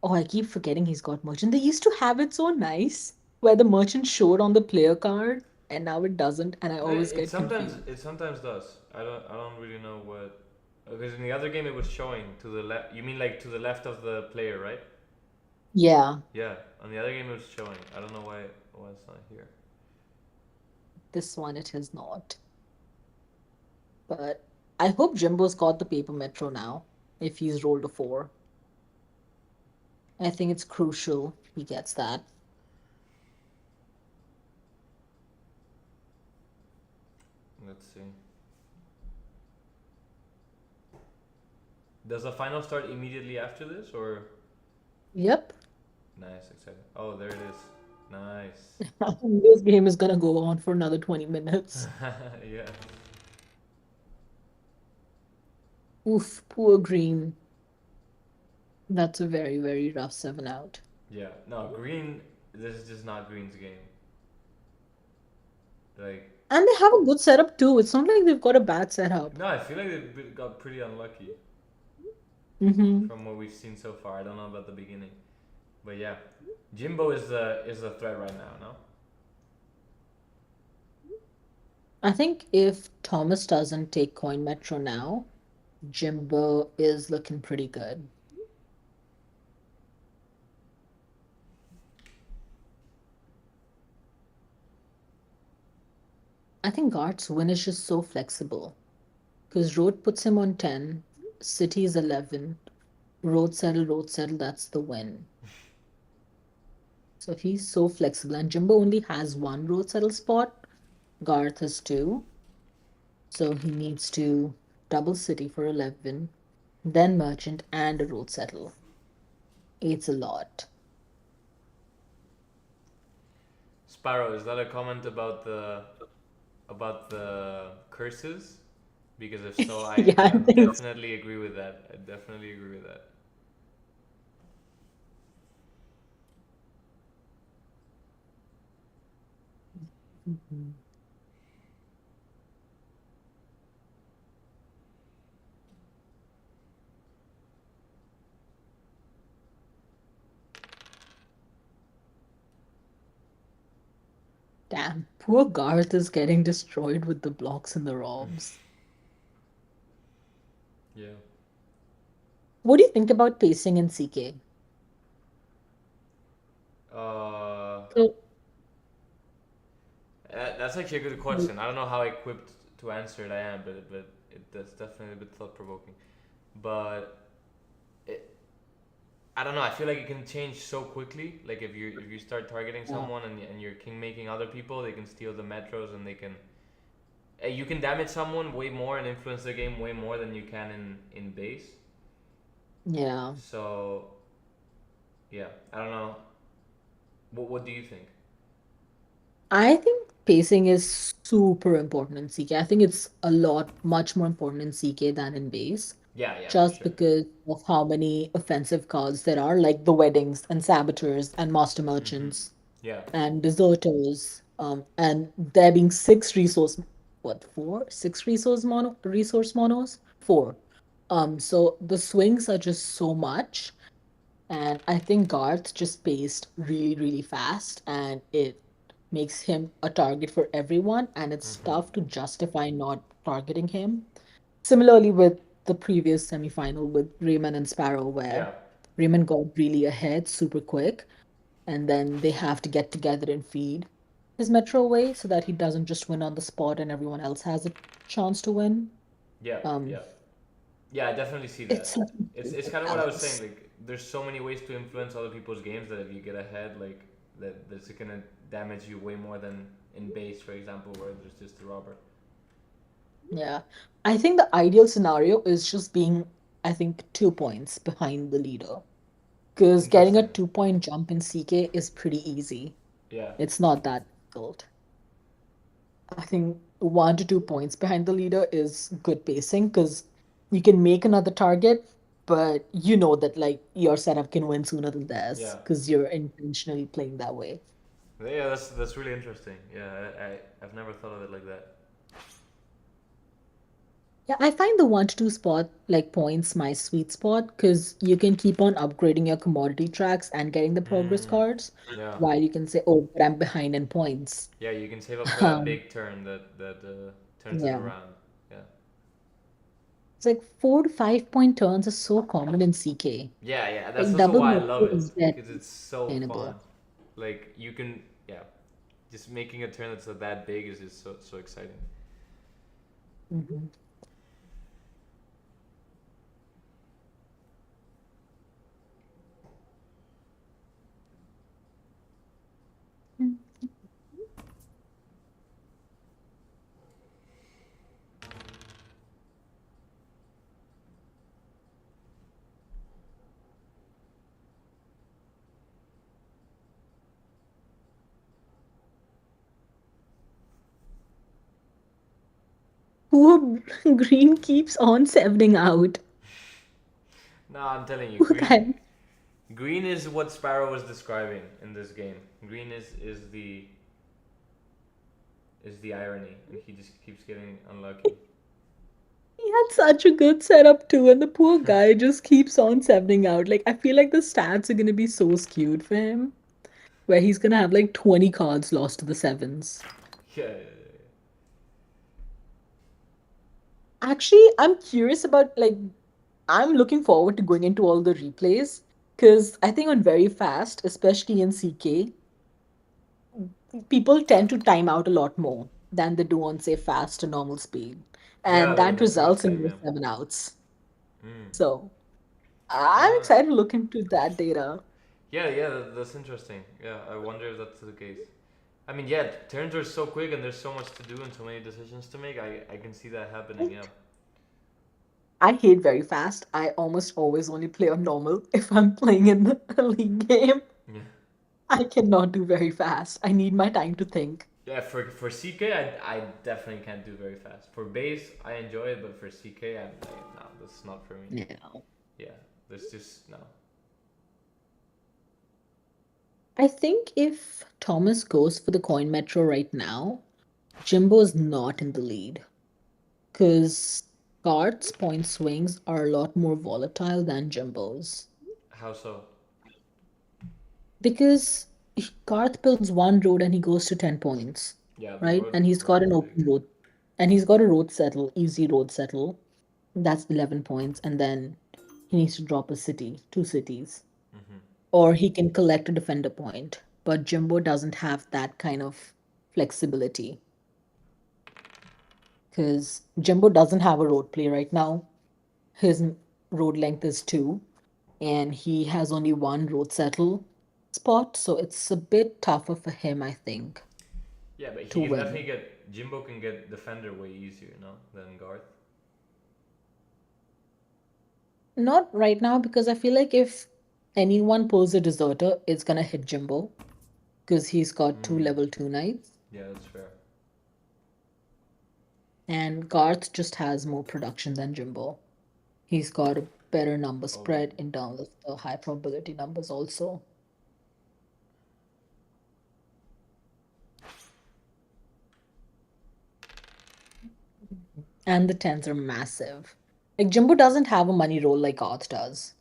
Oh, I keep forgetting he's got merchant. They used to have it so nice, where the merchant showed on the player card, and now it doesn't, and I No, always it get sometimes confused. it sometimes does. I don't really know what. Because in the other game it was showing to the left. You mean like to the left of the player, right? Yeah, Yeah. On the other game it was showing. I don't know why it's not here. this one it is not. But I hope Jimbo's got the paper metro now, if he's rolled a four. I think it's crucial he gets that. Let's see. Does the final start immediately after this or? Yep. Nice, exciting. Oh, there it is. Nice. This game is gonna go on for another 20 minutes. Yeah. Oof, poor Green. That's a very, very rough seven out. Yeah. No, green. This is just not green's game. Like, And they have a good setup too. It's not like they've got a bad setup. no, I feel like they got pretty unlucky Mm-hmm. from what we've seen so far. I don't know about the beginning, but yeah, Jimbo is the threat right now. No. I think if Thomas doesn't take Coin Metro now, Jimbo is looking pretty good. I think Gart's win is just so flexible because Road puts him on 10, City is 11, Road settle, that's the win. So he's so flexible, and Jimbo only has one road settle spot. Garth has two. So he needs to double City for 11, then Merchant and a road settle. It's a lot. Sparrow, is that a comment about the curses? Because if so, Yeah, I I think so. definitely agree with that. I definitely agree with that. Mhm. Damn, poor Garth is getting destroyed with the blocks and the robs. Yeah. What do you think about pacing in CK? Uh, So, that's actually a good question. I don't know how equipped to answer it I am, that's definitely a bit thought provoking. But it, I don't know. I feel like it can change so quickly. Like if you start targeting yeah, someone and you're king making other people, they can steal the metros and they can you can damage someone way more and influence the game way more than you can in base. yeah. So yeah, I don't know. What do you think? I think pacing is super important in CK. I think it's a lot, much more important in CK than in base, Yeah, yeah, for just sure. because of how many offensive cards there are, like the weddings and saboteurs and master Mhm. merchants Yeah. and deserters. And there being six resource, what, four? Six resource monos? Four. So the swings are just so much. And I think Garth just paced really, really fast, and it makes him a target for everyone, and it's Mhm. tough to justify not targeting him. Similarly, with the previous semifinal with Raymond and Sparrow, where Yeah. Raymond got really ahead super quick, and then they have to get together and feed his Metro away so that he doesn't just win on the spot and everyone else has a chance to win. Yeah. Um, Yeah. Yeah, I definitely see it's that. such a It's delicate kind of what I was saying. balance. Like, there's so many ways to influence other people's games that if you get ahead, like that's gonna damage you way more than in base, for example, where there's just a robber. Yeah. I think the ideal scenario is just being, I think, 2 points behind the leader. Because getting Interesting. a 2 point jump in CK is pretty easy. Yeah. It's not that difficult. I think 1 to 2 points behind the leader is good pacing because you can make another target, but you know that like your setup can win sooner than theirs Yeah. because you're intentionally playing that way. Yeah, that's really interesting. Yeah, I've never thought of it like that. Yeah, I find the 1 to 2 spot like points my sweet spot because you can keep on upgrading your commodity tracks and getting the progress Mm. cards Yeah. while you can say, oh, but I'm behind in points. Yeah, you can save up for that Um, big turn that turns it yeah. around. Yeah. It's like 4 to 5 point turns are so common in CK. Yeah, yeah. That's Like also double why I metro love it is very because it's so fun. sustainable. Like you can, yeah, just making a turn that's that big is just so exciting. Mhm. Poor Green keeps on sevening out. No, I'm telling you, Poor guy. green is what Sparrow was describing in this game. Green is the irony, and he just keeps getting unlucky. He had such a good setup too, and the poor guy just keeps on sevening out. Like, I feel like the stats are gonna be so skewed for him, where he's gonna have like 20 cards lost to the sevens. Yeah, yeah, yeah. Actually, I'm curious about like, I'm looking forward to going into all the replays because I think on very fast, especially in CK, people tend to time out a lot more than they do on, say, fast or normal speed. Yeah, And like in that the first results in game, more yeah. seven outs. Mm. So I'm Uh, excited to look into that data. yeah, yeah. That's interesting. Yeah, I wonder if that's the case. I mean, yeah, turns are so quick and there's so much to do and so many decisions to make. I can see that happening. Yeah. I hate very fast. I almost always only play on normal if I'm playing in a league game. Yeah. I cannot do very fast. I need my time to think. Yeah, for CK, I definitely can't do very fast. For base, I enjoy it, but for CK, I'm like, no, that's not for me. Yeah. Yeah, there's just no. I think if Thomas goes for the coin metro right now, Jimbo's not in the lead because Garth's point swings are a lot more volatile than Jimbo's. How so? Because Garth builds one road and he goes to 10 points, Yeah, the right? And he's road got is an big. open road. And he's got a road settle, easy road settle. That's 11 points. And then he needs to drop a city, two cities. Or he can collect a defender point. But Jimbo doesn't have that kind of flexibility because Jimbo doesn't have a road play right now. His road length is two, and he has only one road settle spot, so it's a bit tougher for him, I think, Yeah, but to he can definitely win. get Jimbo can get defender way easier, no, than Garth. Not right now, because I feel like if anyone pulls a deserter, it's gonna hit Jimbo because he's got two Mm. level two knights, Yeah, that's fair. and Garth just has more production than Jimbo. He's got a better number Oh, spread in terms of the high probability numbers also. And the tens are massive. Like Jimbo doesn't have a money roll like Garth does.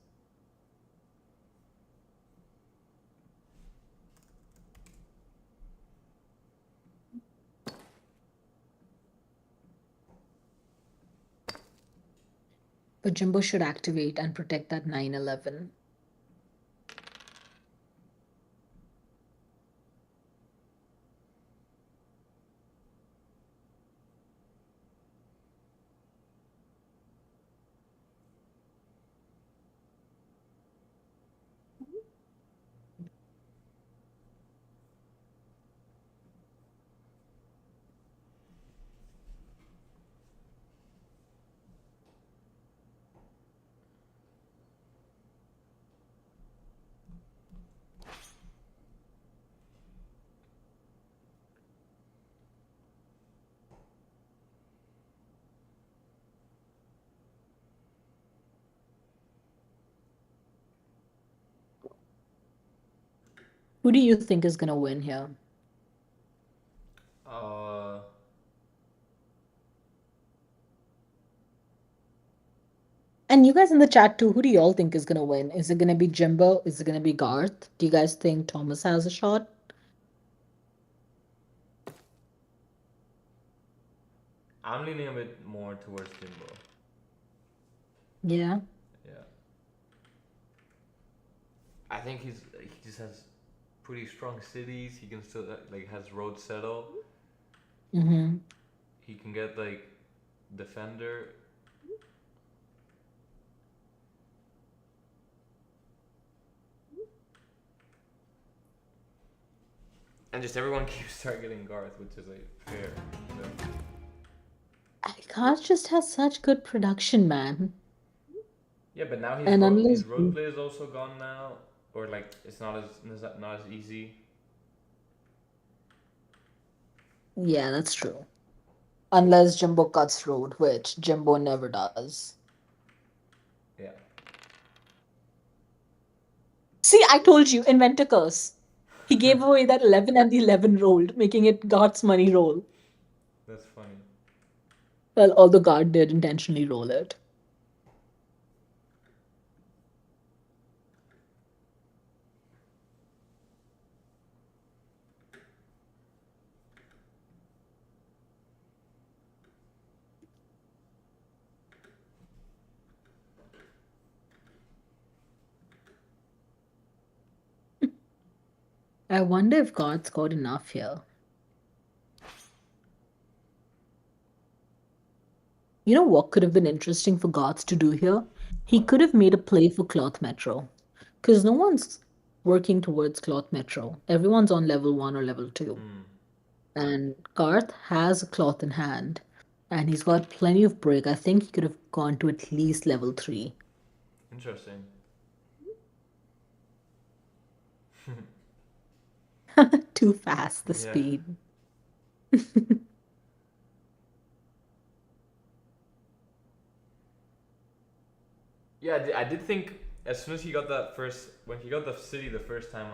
But Jimbo should activate and protect that 911. Who do you think is gonna win here? uh, And you guys in the chat too, who do y'all think is gonna win? Is it gonna be Jimbo? Is it gonna be Garth? Do you guys think Thomas has a shot? I'm leaning a bit more towards Jimbo. Yeah. Yeah, I think he just has pretty strong cities. He can still like has road settle. Mm-hmm. He can get like defender. And just everyone keeps targeting Garth, which is like fair. You know? Garth just has such good production, man. Yeah, but now And his unless road play is also gone now, or like it's not as easy. yeah, that's true. Unless Jimbo cuts road, which Jimbo never does. Yeah, See, I told you, invent a curse. He gave away that 11 and the 11 rolled, making it God's money roll. that's funny. Well, although God did intentionally roll it. I wonder if God scored enough here. You know what could have been interesting for Gods to do here? He What? could have made a play for Cloth Metro. Because no one's working towards Cloth Metro. Everyone's on level 1 or level 2. Hmm. And Garth has a cloth in hand. And he's got plenty of brick. I think he could have gone to at least level 3. Interesting. Too fast, the Yeah. speed. Yeah, I did think as soon as he got that first, when he got the city the first time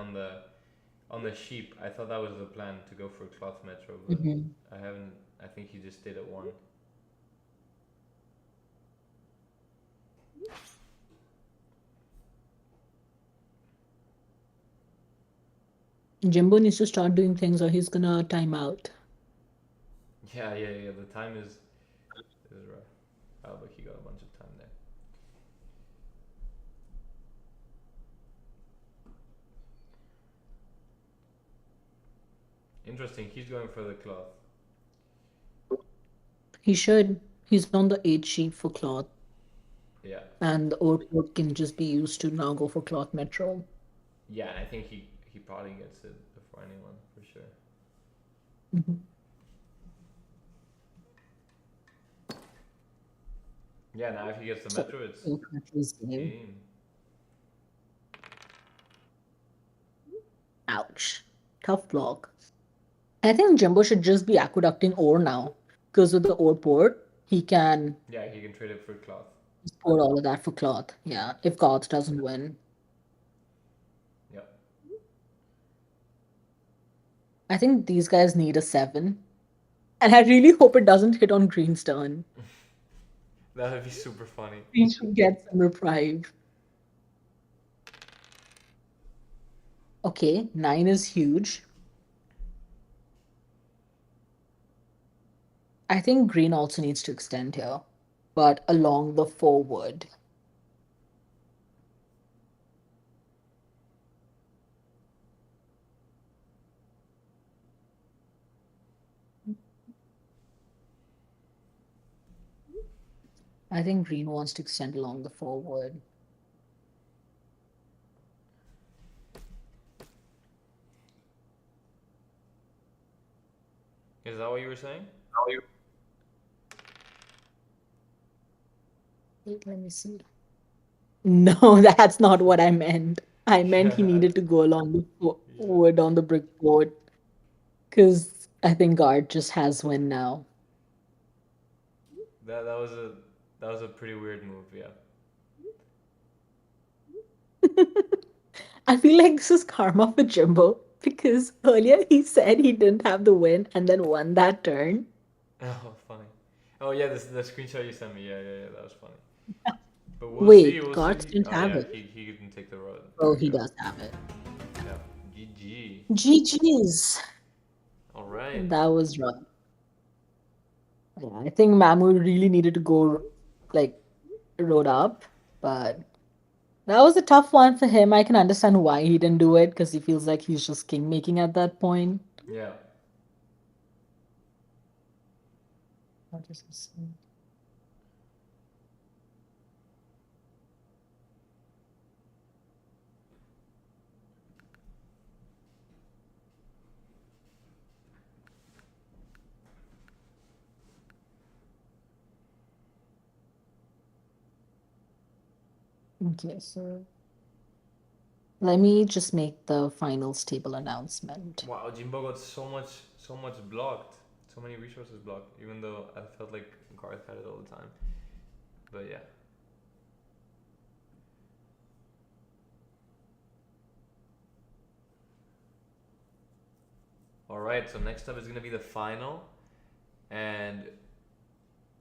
on the sheep, I thought that was the plan to go for cloth metro, but Mhm. I haven't. I think he just stayed at one. Jimbo needs to start doing things or he's gonna time out. Yeah. The time is rough. Oh, but he got a bunch of time there. Interesting. He's going for the cloth. He should. He's on the 8 sheet for cloth, Yeah, and the Orport can just be used to now go for cloth metro. yeah. And I think he probably gets it before anyone for sure. Mhm. Yeah. Now if he gets the So, metro, it's cloth metro is game. game. Ouch. Tough block. I think Jimbo should just be aqueducting ore now. Because with the ore port, he can Yeah, he can trade it for cloth. just pour all of that for cloth. Yeah, if cloth doesn't win. Yeah, I think these guys need a 7. And I really hope it doesn't hit on Green's turn. that would be super funny. Green should get some reprieve. Okay, 9 is huge. I think Green also needs to extend here, but along the forward. I think Green wants to extend along the forward. Is that what you were saying? Wait, let me see. No, that's not what I meant. I meant he Yeah, needed to go along the yeah. forward on the brickboard because I think guard just has win now. That was a pretty weird move. Yeah. I feel like this is karma for Jimbo because earlier he said he didn't have the win and then won that turn. Oh, funny. Oh yeah, this the screenshot you sent me. Yeah. That was funny. But we'll see. Wait, We'll guards see. didn't Oh have yeah, it. he didn't take the road. There Oh, we he go. does have it. Yeah. GG. GG's. All right. That was rough. Yeah, I think Mahmood really needed to go like road up, but that was a tough one for him. I can understand why he didn't do it because he feels like he's just king making at that point. Yeah. What is this? Okay, so let me just make the finals table announcement. Wow, Jimbo got so much blocked, so many resources blocked. Even though I felt like Garth had it all the time. But yeah. All right. So next up is gonna be the final, and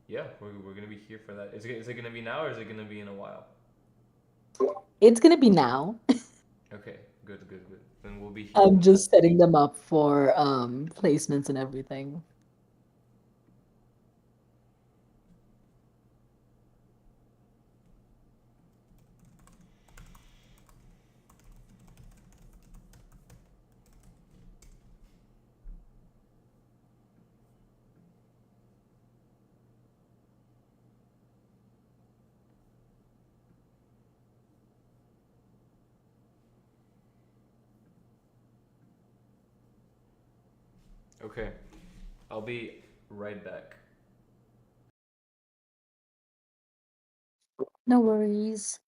yeah, we're gonna be here for that. Is it gonna be now or is it gonna be in a while? It's gonna be now. Okay. Good. Then we'll be here I'm then. just setting them up for placements and everything. Okay. I'll be right back. No worries.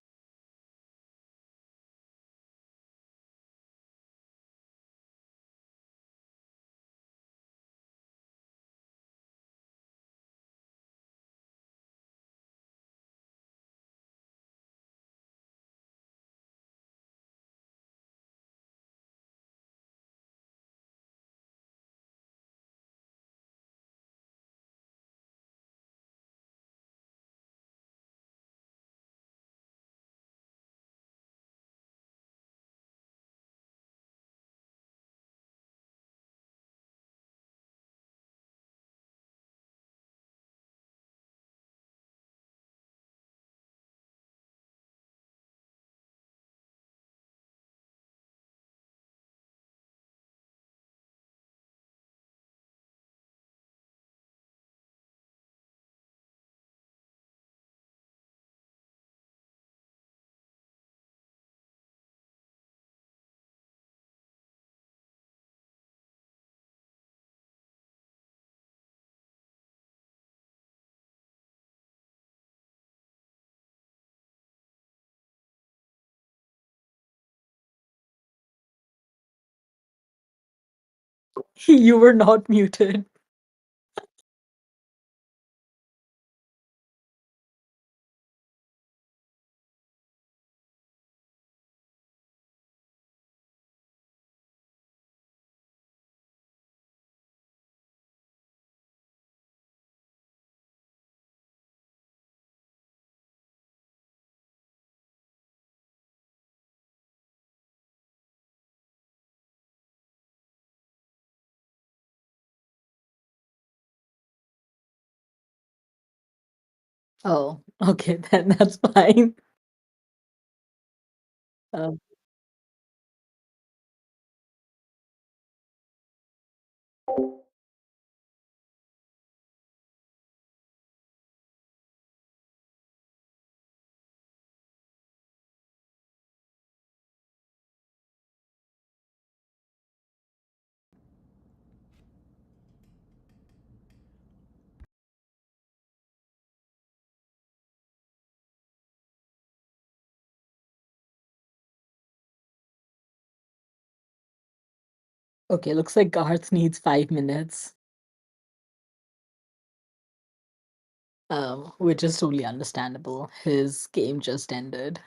You were not muted. Oh, okay, then that's fine. Um, okay, looks like Garth needs 5 minutes. Which is totally understandable. His game just ended.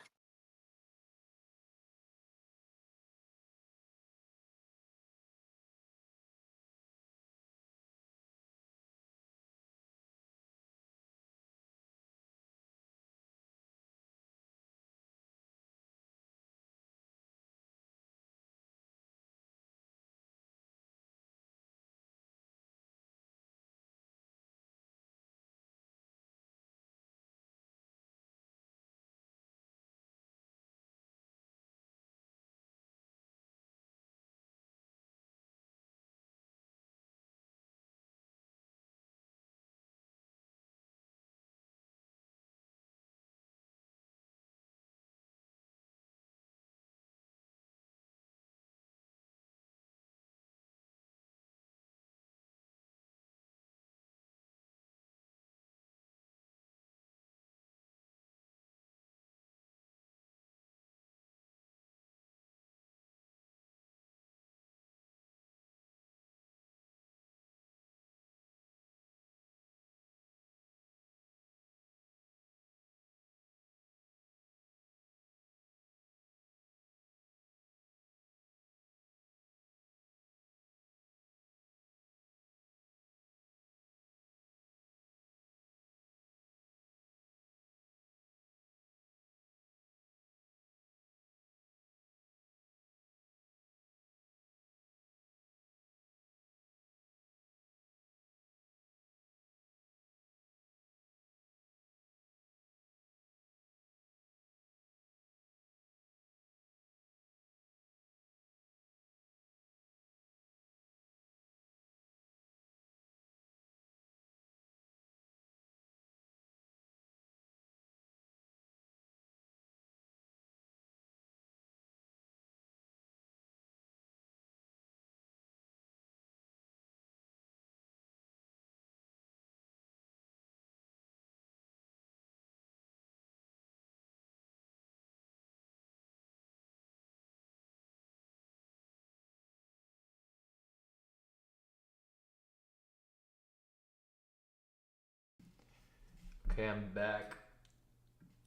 Okay, I'm back.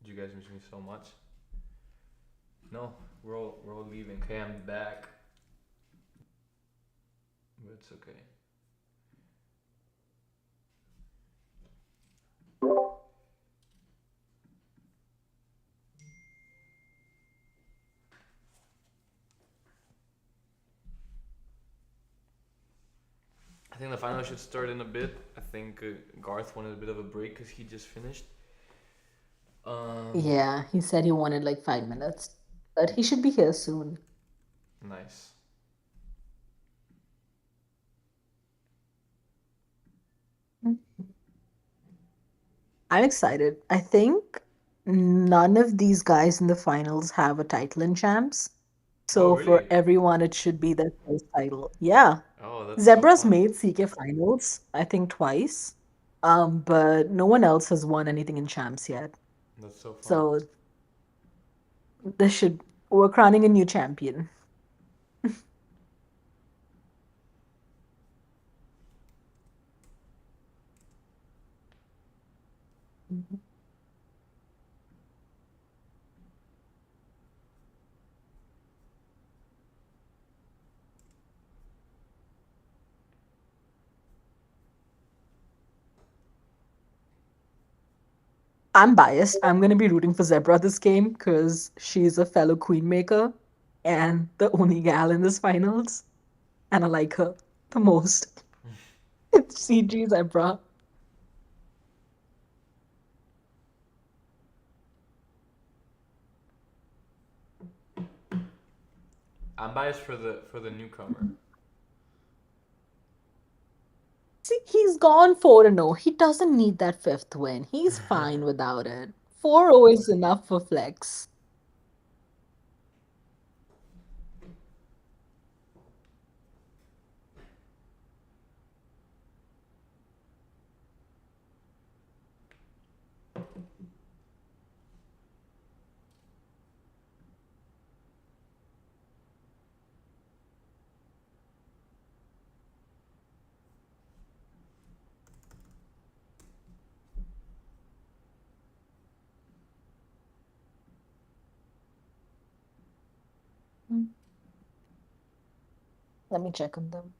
Did you guys miss me so much? No, we're all leaving. Okay, I'm back. But it's okay. I think the final should start in a bit. I think Garth wanted a bit of a break because he just finished. Um, Yeah, he said he wanted like 5 minutes, but he should be here soon. nice. I'm excited. I think none of these guys in the finals have a title in champs. Oh, So for really? everyone, it should be their first title. Yeah. Oh, that's so Zebra's fun. made CK finals, I think twice. But no one else has won anything in champs yet. That's so fun. So this should we're crowning a new champion. I'm biased. I'm gonna be rooting for Zebra this game because she's a fellow queen maker and the only gal in this finals, and I like her the most. It's CG Zebra. I'm biased for the newcomer. See, he's gone 4-0. He doesn't need that fifth win. He's fine without it. 4-0 is enough for flex. Hmm. Let me check on them.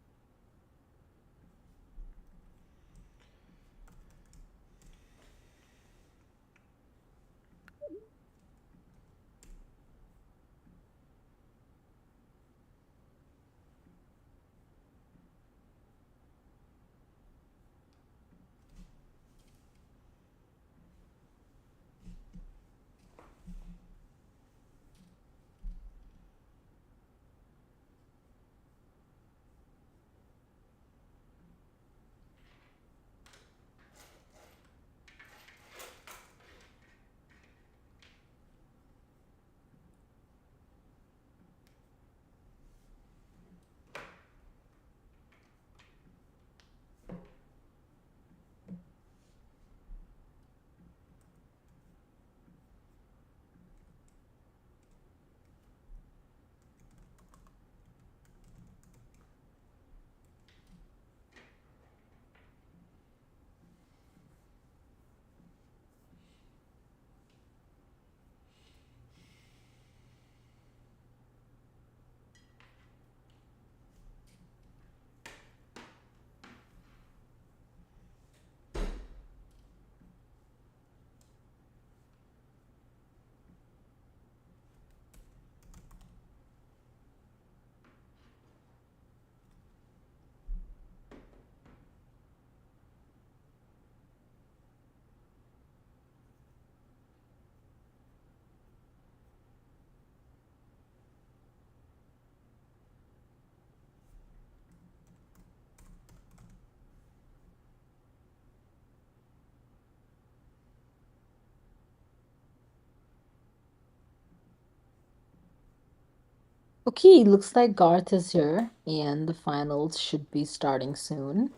Okay, looks like Garth is here, and the finals should be starting soon.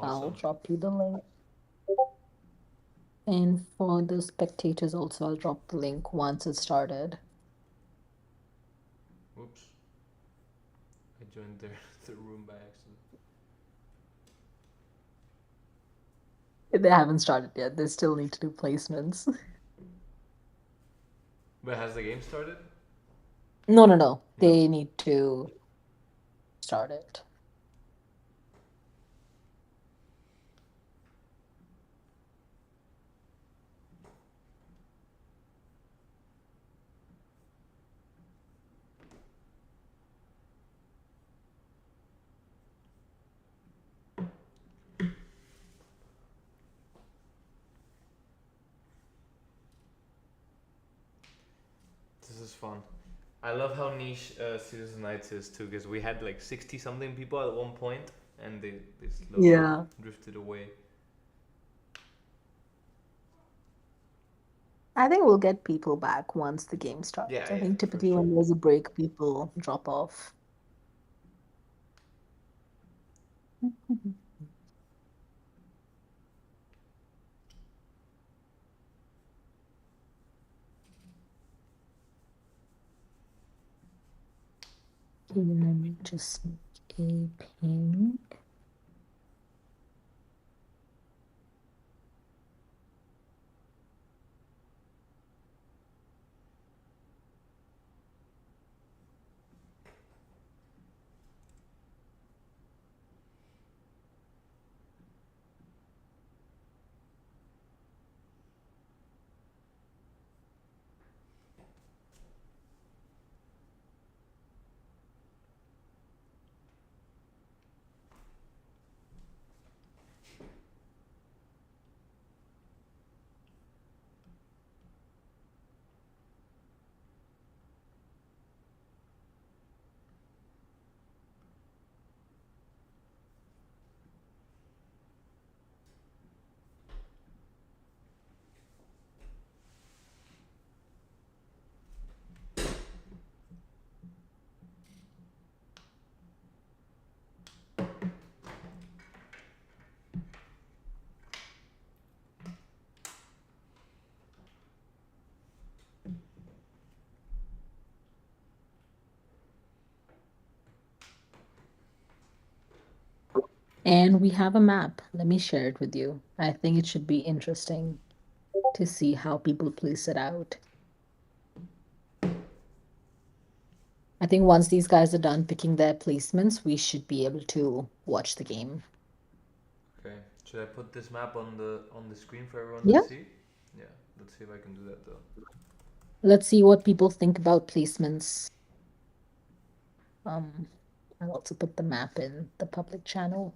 I'll Awesome. drop you the link. And for the spectators also, I'll drop the link once it started. Whoops. I joined the room by accident. They haven't started yet. They still need to do placements. But has the game started? No, no, no. No. They need to start it. This is fun. I love how niche Season Nights is too, because we had like 60 something people at one point, and they slowly Yeah. drifted away. I think we'll get people back once the game Yeah, starts. I yeah, think for typically sure. when there's a break, people drop off. Okay, let me just make a ping. And we have a map. Let me share it with you. I think it should be interesting to see how people place it out. I think once these guys are done picking their placements, we should be able to watch the game. Okay. Should I put this map on the screen for everyone to Yeah. see? Yeah. Let's see if I can do that though. Let's see what people think about placements. Um, I'll also put the map in the public channel.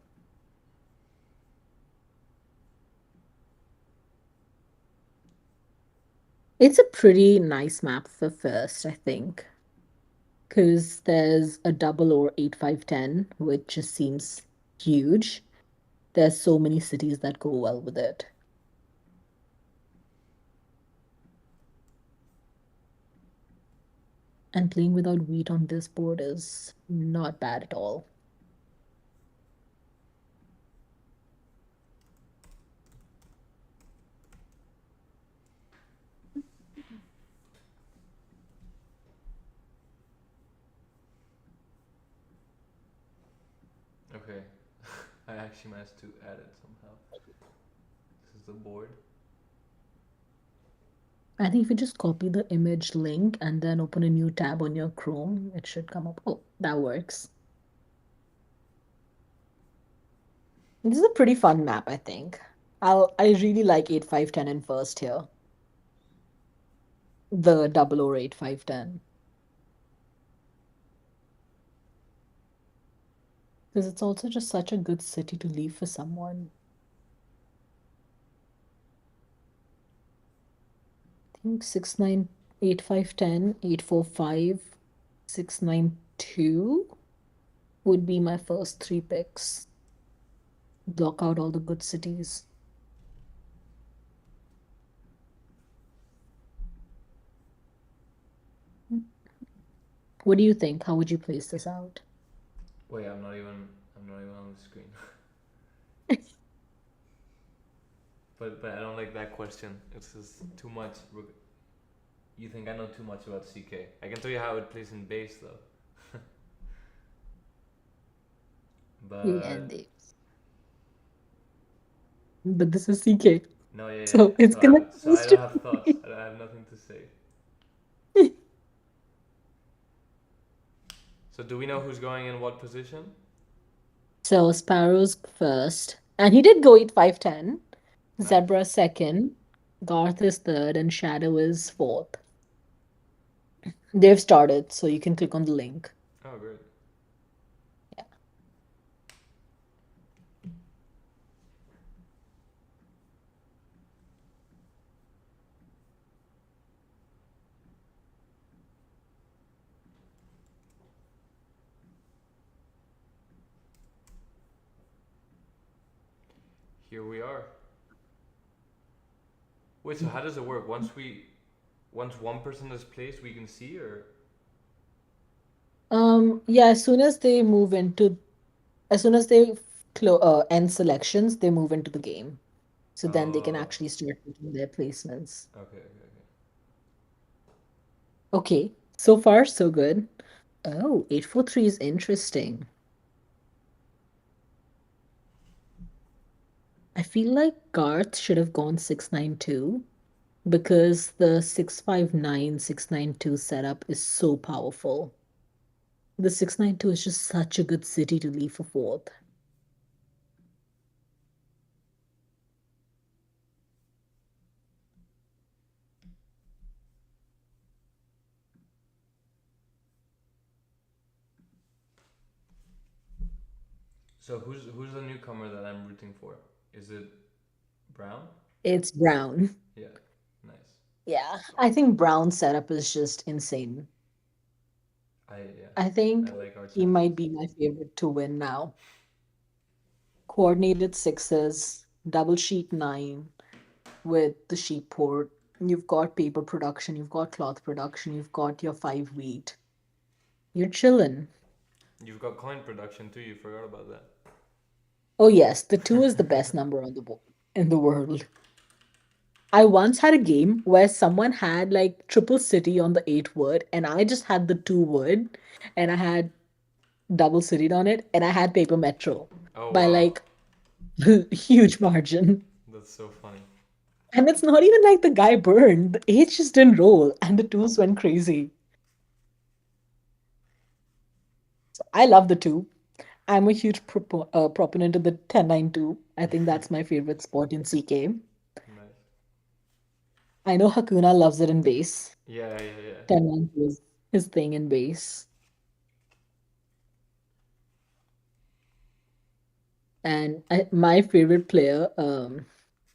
It's a pretty nice map for first, I think, because there's a double or 8-5-10, which just seems huge. There's so many cities that go well with it. And playing without wheat on this board is not bad at all. Okay. I actually managed to add it somehow. This is the board. I think if you just copy the image link and then open a new tab on your Chrome, it should come up. Oh, that works. This is a pretty fun map, I think. I really like 8-5-10 in first here. The double or 8-5-10. Because it's also just such a good city to leave for someone. I think 6-9-8-5-10, 8-4-5, 6-9-2 would be my first three picks. Block out all the good cities. What do you think? How would you place this out? Wait, I'm not even on the screen. But I don't like that question. It's just too much. You think I know too much about CK? I can tell you how it plays in base though. You end But it. But this is CK. no, yeah, yeah. So it's gonna So I choose don't to have thoughts. I have nothing to say. be. So do we know who's going in what position? So Sparrow's first. And he did go 8-5-10. Nice. Zebra second. Garth is third, and Shadow is fourth. They've started, so you can click on the link. Oh, great. Yeah. Here we are. Wait, so how does it work? Once one person is placed, we can see, or Yeah, as soon as they end selections, they move into the game. So then they can oh, actually start making their placements. okay, okay, okay. Okay, so far so good. Oh, 8-4-3 is interesting. I feel like Garth should have gone 6-9-2 because the 6-5-9, 6-9-2 setup is so powerful. The 6-9-2 is just such a good city to leave for fourth. So who's the newcomer that I'm rooting for? Is it Brown? It's Brown. Yeah, nice. Yeah, I think Brown's setup is just insane. Yeah, I I think like our he chances. might be my favorite to win now. Coordinated sixes, double sheet nine with the sheet port. You've got paper production, you've got cloth production, you've got your 5 wheat. You're chillin'. You've got coin production too. You forgot about that. Oh yes, the two is the best number on the in the world. I once had a game where someone had like triple city on the 8 word, and I just had the 2 word, and I had double city on it, and I had paper metro. Oh by wow, like huge margin. that's so funny. And it's not even like the guy burned. The eights just didn't roll, and the twos went crazy. So I love the two. I'm a huge proponent of the 10-9-2. I think that's my favorite sport in CK. Nice. I know Hakuna loves it in base. Yeah, yeah, yeah. 10-9-2 is his thing in base. And my favorite player,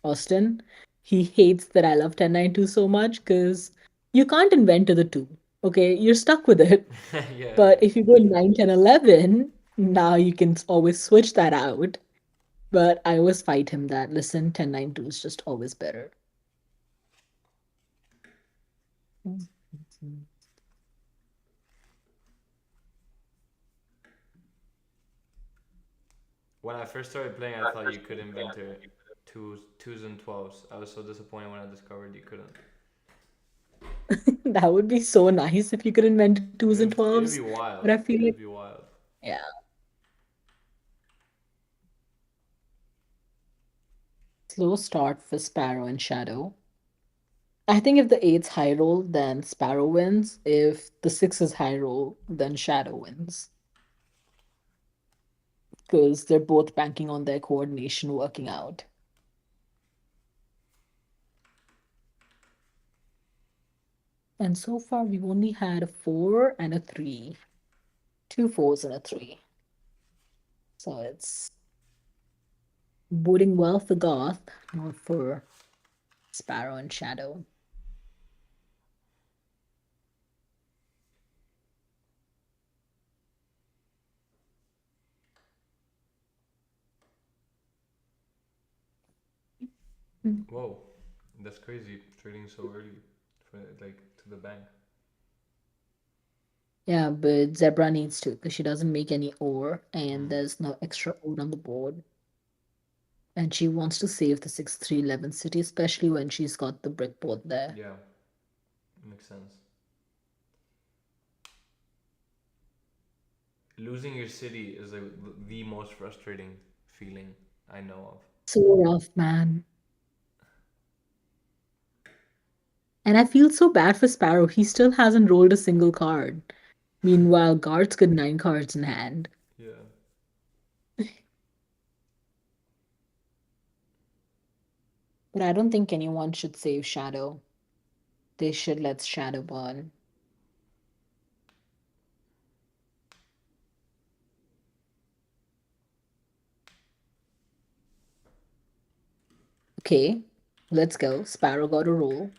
Austin, he hates that I love 10-9-2 so much because you can't invent to the two. Okay, you're stuck with it. Yeah, yeah. But if you go 9-10-11, now you can always switch that out. But I always fight him that, listen, 10-9-2 is just always better. When I first started playing, I thought you could invent a twos and twelves. I was so disappointed when I discovered you couldn't. That would be so nice if you could invent twos and It'd 12s. be But wild. I feel like, It'd be wild. yeah, slow start for Sparrow and Shadow. I think if the eight's high roll, then Sparrow wins. If the six is high roll, then Shadow wins. Because they're both banking on their coordination working out. And so far, we've only had a four and a three. Two fours and a three. So it's boding well for Goth, not for Sparrow and Shadow. Whoa, that's crazy. Trading so early, for like to the bank. Yeah, but Zebra needs to because she doesn't make any ore and Mm. there's no extra ore on the board. And she wants to save the 6-3-11 city, especially when she's got the brick board there. Yeah, makes sense. Losing your city is like the most frustrating feeling I know of. So rough, man. And I feel so bad for Sparrow. He still hasn't rolled a single card. Meanwhile, Guard's got 9 cards in hand. Yeah. But I don't think anyone should save Shadow. They should let Shadow burn. Okay, let's go. Sparrow got a roll.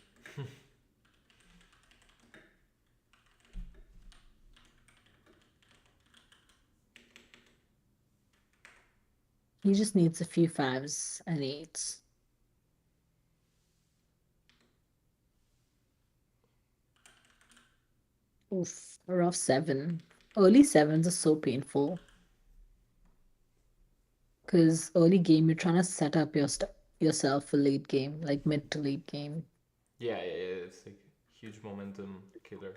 He just needs a few fives and eights. Oof, a rough seven. Early sevens are so painful because early game you're trying to set up yourself for late game, like mid to late game. Yeah, yeah, yeah. It's like huge momentum killer.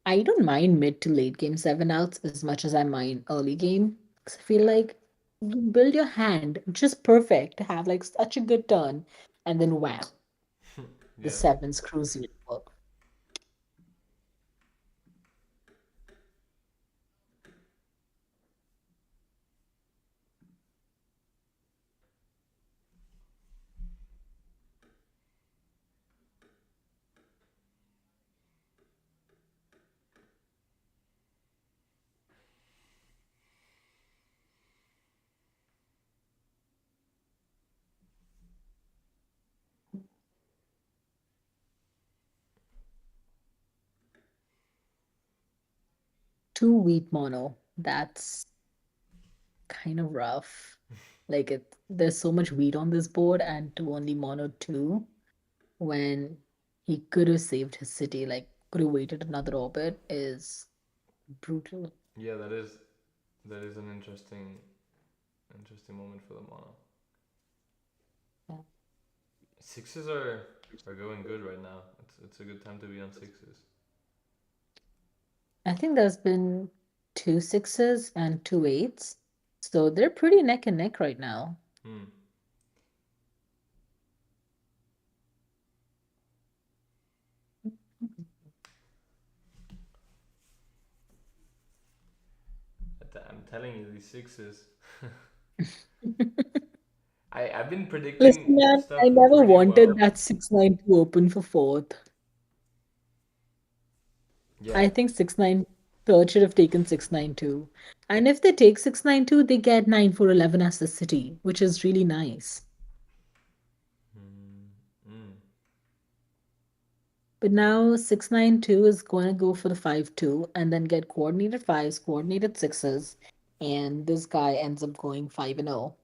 I don't mind mid to late game seven outs as much as I mind early game. 'Cause I feel like you build your hand just perfect to have like such a good turn, and then wham, the Yeah. sevens cruise you. Two wheat mono. That's kind of rough. Like there's so much wheat on this board, and to only mono two when he could have saved his city, like could have waited another orbit, is brutal. Yeah, that is an interesting moment for the mono. Yeah. Sixes are going good right now. It's a good time to be on sixes. I think there's been two sixes and two eights. So they're pretty neck and neck right now. Hmm. I'm telling you, these sixes. I've been Listen, predicting man, stuff I never pretty wanted well. that 6-9 to open for fourth. Yeah. I think 6-9 third should have taken 6-9-2. And if they take 6-9-2, they get 9-4-11 as the city, which is really nice. Mm, mm, But yeah. now 6-9-2 is going to go for the 5-2 and then get coordinated fives, coordinated sixes, and this guy ends up going 5-0.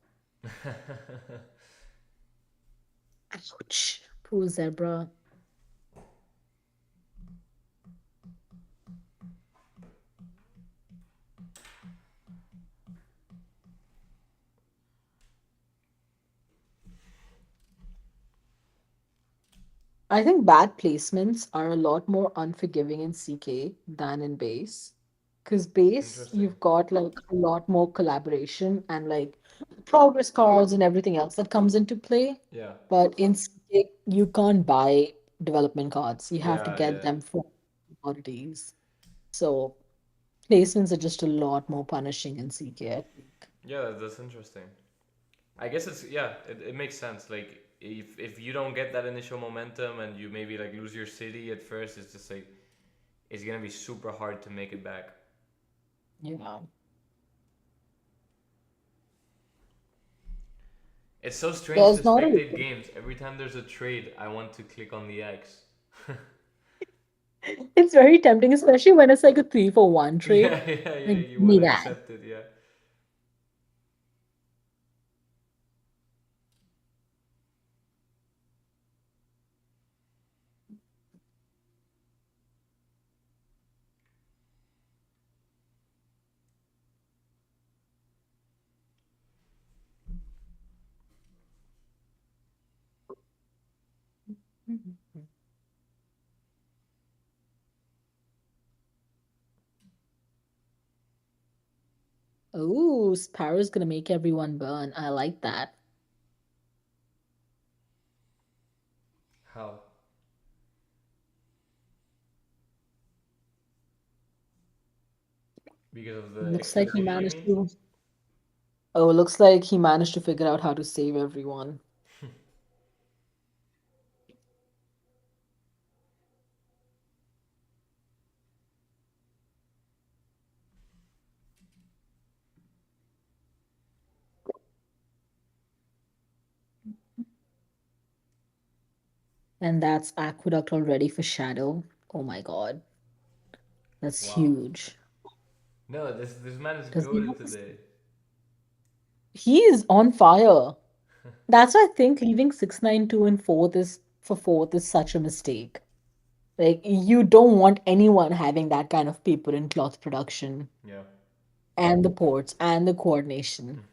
Ouch. Poor zebra. I think bad placements are a lot more unforgiving in CK than in base. Because base, Interesting. you've got like a lot more collaboration and like progress cards and everything else that comes into play. Yeah. But in CK, you can't buy development cards. You have to Yeah, get yeah. them from commodities. So placements are just a lot more punishing in CK, I think. Yeah, that's interesting. I guess it's yeah, it makes sense. Like if you don't get that initial momentum and you maybe like lose your city at first, it's just like it's gonna be super hard to make it back. Yeah. It's so strange to There's not a spectate games. Every time there's a trade, I want to click on the X. It's very tempting, especially when it's like a 3-for-1 trade. Yeah, yeah, Like, yeah. give You want me to that. accept it, yeah. Oh, Sparrow's gonna make everyone burn. I like that. How? Because of the Looks extra like he city, you managed mean? to. Oh, looks like he managed to figure out how to save everyone. And that's Aqueduct already for Shadow. Oh my God. That's Wow. huge. No, this man is Does he goaded have this? today. He is on fire. That's why I think leaving 6-9-2 in fourth is such a mistake. Like you don't want anyone having that kind of paper in cloth production Yeah. and the ports and the coordination.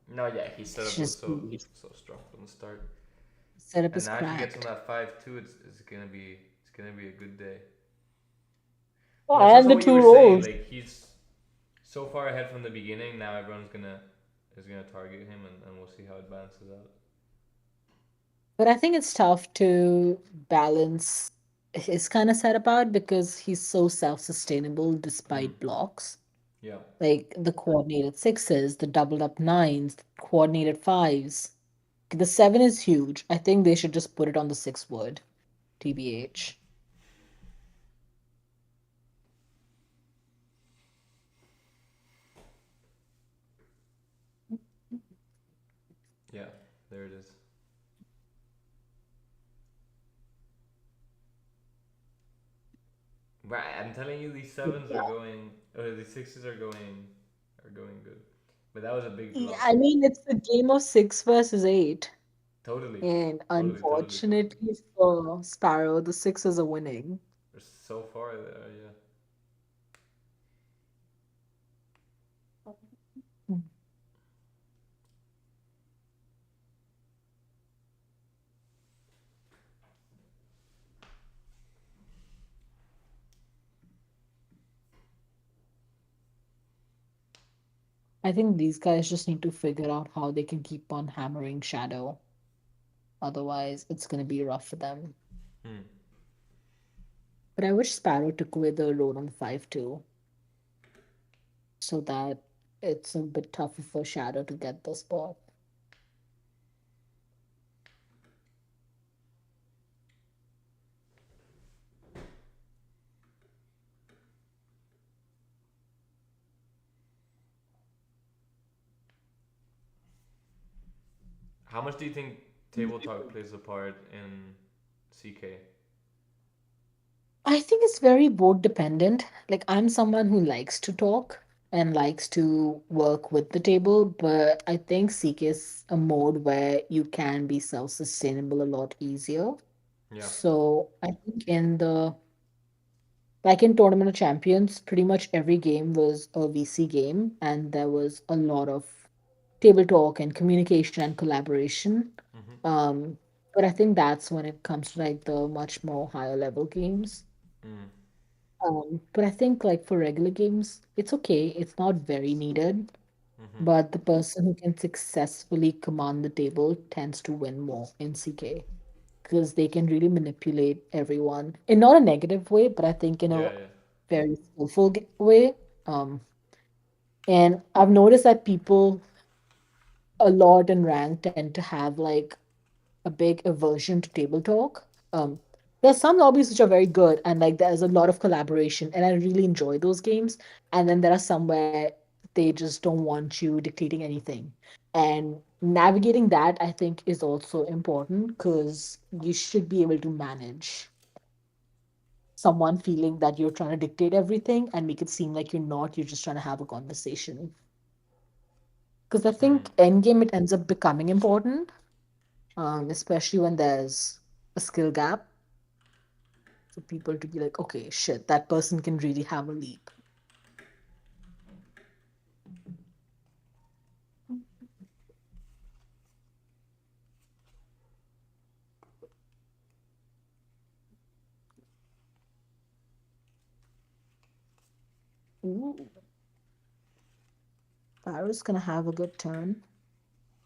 No, yeah, his It's setup was just huge. so strong from the start. Setup And is now if he gets on cracked. that 5-2, it's gonna be a good day. Oh, No, it's and also the what you two were saying. rolls. Like he's so far ahead from the beginning. Now everyone's gonna is gonna target him, and we'll see how it balances out. But I think it's tough to balance his kind of setup out because he's so self-sustainable Mm. despite blocks. Yeah. Like the coordinated sixes, the doubled up nines, the coordinated fives. The seven is huge. I think they should just put it on the six wood, TBH. Yeah. There it is. Right. I'm telling you, these sevens are going, or these sixes are going good. But that was a big Yeah, block. I mean, it's a game of 6 versus 8. Totally. And Totally. unfortunately for Sparrow, the sixes are winning. They're so far there. Yeah. I think these guys just need to figure out how they can keep on hammering Shadow. Otherwise, it's going to be rough for them. Hmm. But I wish Sparrow took away the road on 5 too, so that it's a bit tougher for Shadow to get the spot. How much do you think table talk plays a part in CK? I think it's very board dependent. Like, I'm someone who likes to talk and likes to work with the table, but I think Seek is a mode where you can be self-sustainable a lot easier. Yeah. So I think like in Tournament of Champions, pretty much every game was a VC game, and there was a lot of table talk and communication and collaboration. Mm-hmm. Um, but I think that's when it comes to like the much more higher level games. Mm. But I think like for regular games, it's okay. It's not very needed. Mm-hmm. But the person who can successfully command the table tends to win more in CK because they can really manipulate everyone in not a negative way, but I think in a Yeah, yeah. very skillful way. Um, and I've noticed that people a lot in rank tend to have like a big aversion to table talk. There's some lobbies which are very good and like there's a lot of collaboration and I really enjoy those games. And then there are some where they just don't want you dictating anything. And navigating that I think is also important because you should be able to manage someone feeling that you're trying to dictate everything and make it seem like you're not, you're just trying to have a conversation. Because I Mm. think endgame it ends up becoming important, especially when there's a skill gap for people to be like, okay, shit, that person can really have a lead. Ooh, Farrow's gonna have a good turn.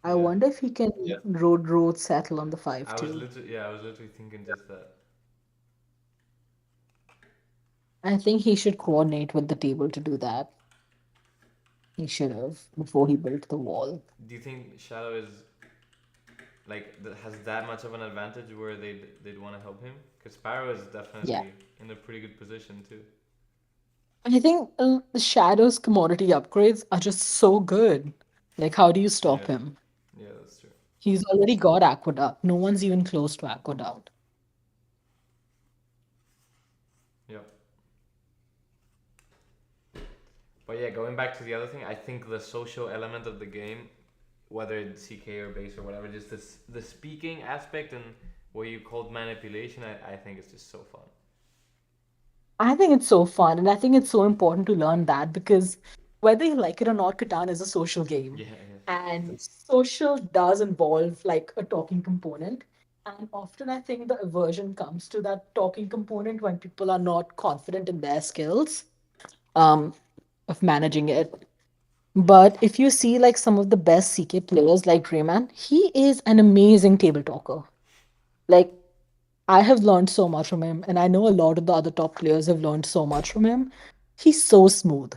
I Yeah. wonder if he can road settle on the I five was too. literally, yeah, I was literally thinking just that. I think he should coordinate with the table to do that. He should have before he built the wall. Do you think Shadow is like has that much of an advantage where they'd want to help him? Because Sparrow is Yeah. definitely in a pretty good position too. I think the Shadow's commodity upgrades are just so good. Like, how do you stop Yeah. him? Yeah, that's true. He's already got Aqueduct. No one's even close to Aqueduct. Yep. But yeah, going back to the other thing, I think the social element of the game, whether it's CK or base or whatever, just this the speaking aspect and what you called manipulation, I think it's just so fun. I think it's so fun, and I think it's so important to learn that because whether you like it or not, Catan is a social game. Yeah, yeah. And social does involve like a talking component. And often I think the aversion comes to that talking component when people are not confident in their skills um, of managing it. Mm. But if you see like some of the best CK players like Rayman, he is an amazing table talker. Like I have learned so much from him, and I know a lot of the other top players have learned so much from him. He's so smooth.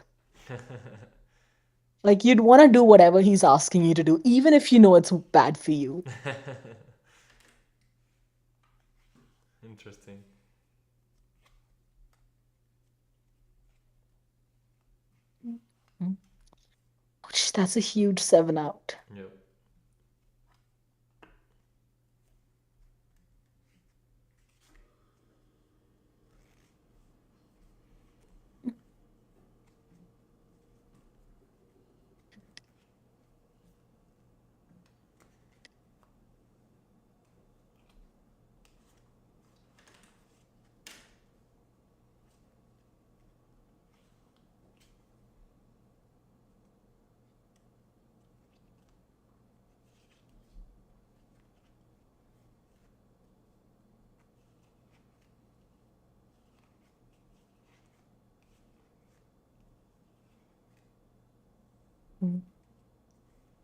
Like you'd want to do whatever he's asking you to do, even if you know it's bad for you. Interesting. Mm. Ouch, that's a huge 7 out. Yep.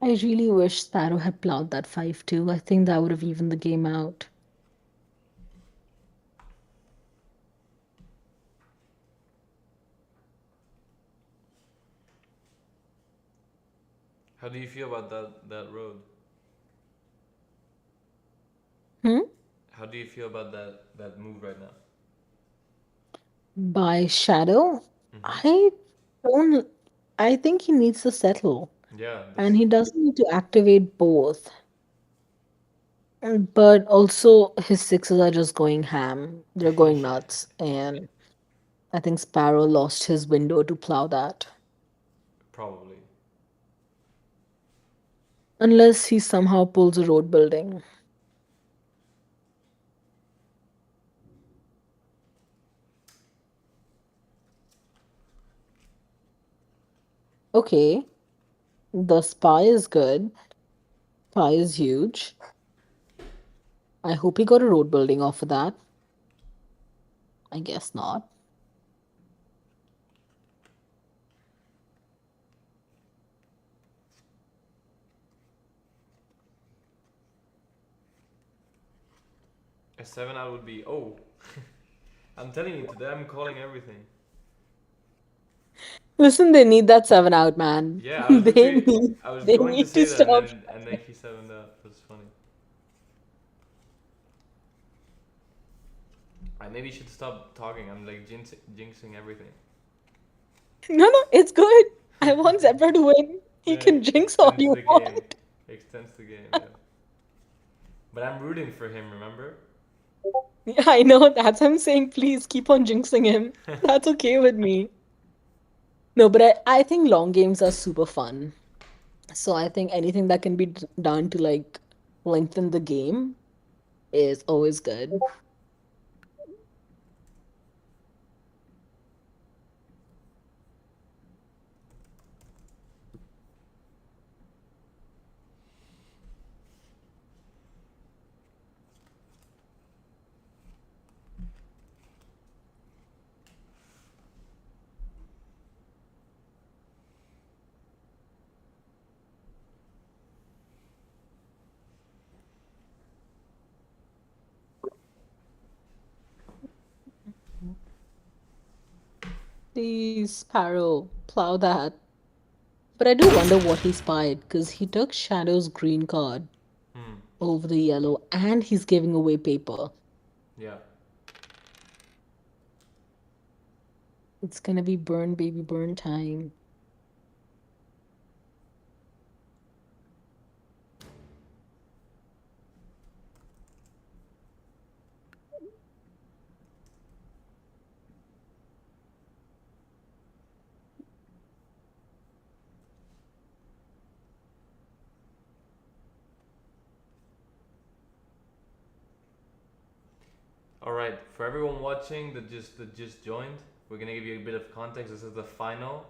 I really wish Sparrow had plowed that 5-2. I think that would have evened the game out. How do you feel about that road? Hmm? How do you feel about that move right now? By Shadow, Mm-hmm. I don't. I think he needs to settle, Yeah, and that's he doesn't need to activate both. But also, his sixes are just going ham. They're going yeah, nuts, and I think Sparrow lost his window to plow that. probably. Unless he somehow pulls a road building. Okay, the spy is good. Spy is huge. I hope he got a road building off of that. I guess not. A 7 out would be oh. I'm telling you, today I'm calling everything. Listen, they need that 7 out, man. Yeah, I was They literally need I was they going to need to say that, and stop. then he 7 out. That's funny. I maybe should stop talking. I'm like jinxing everything. No, no, it's good. I want Zebra to win. He Yeah, can jinx all extends you the game. want. Extends the game. Yeah. But I'm rooting for him. Remember? Yeah, I know. That's what I'm saying. Please keep on jinxing him. That's okay with me. No, but I think long games are super fun. So I think anything that can be done to like lengthen the game is always good. Please, Sparrow, plow that. But I do wonder what he spied, because he took Shadow's green card Hmm. over the yellow and he's giving away paper. Yeah. It's gonna be burn, baby, burn time. All right. For everyone watching that just joined, we're gonna give you a bit of context. This is the final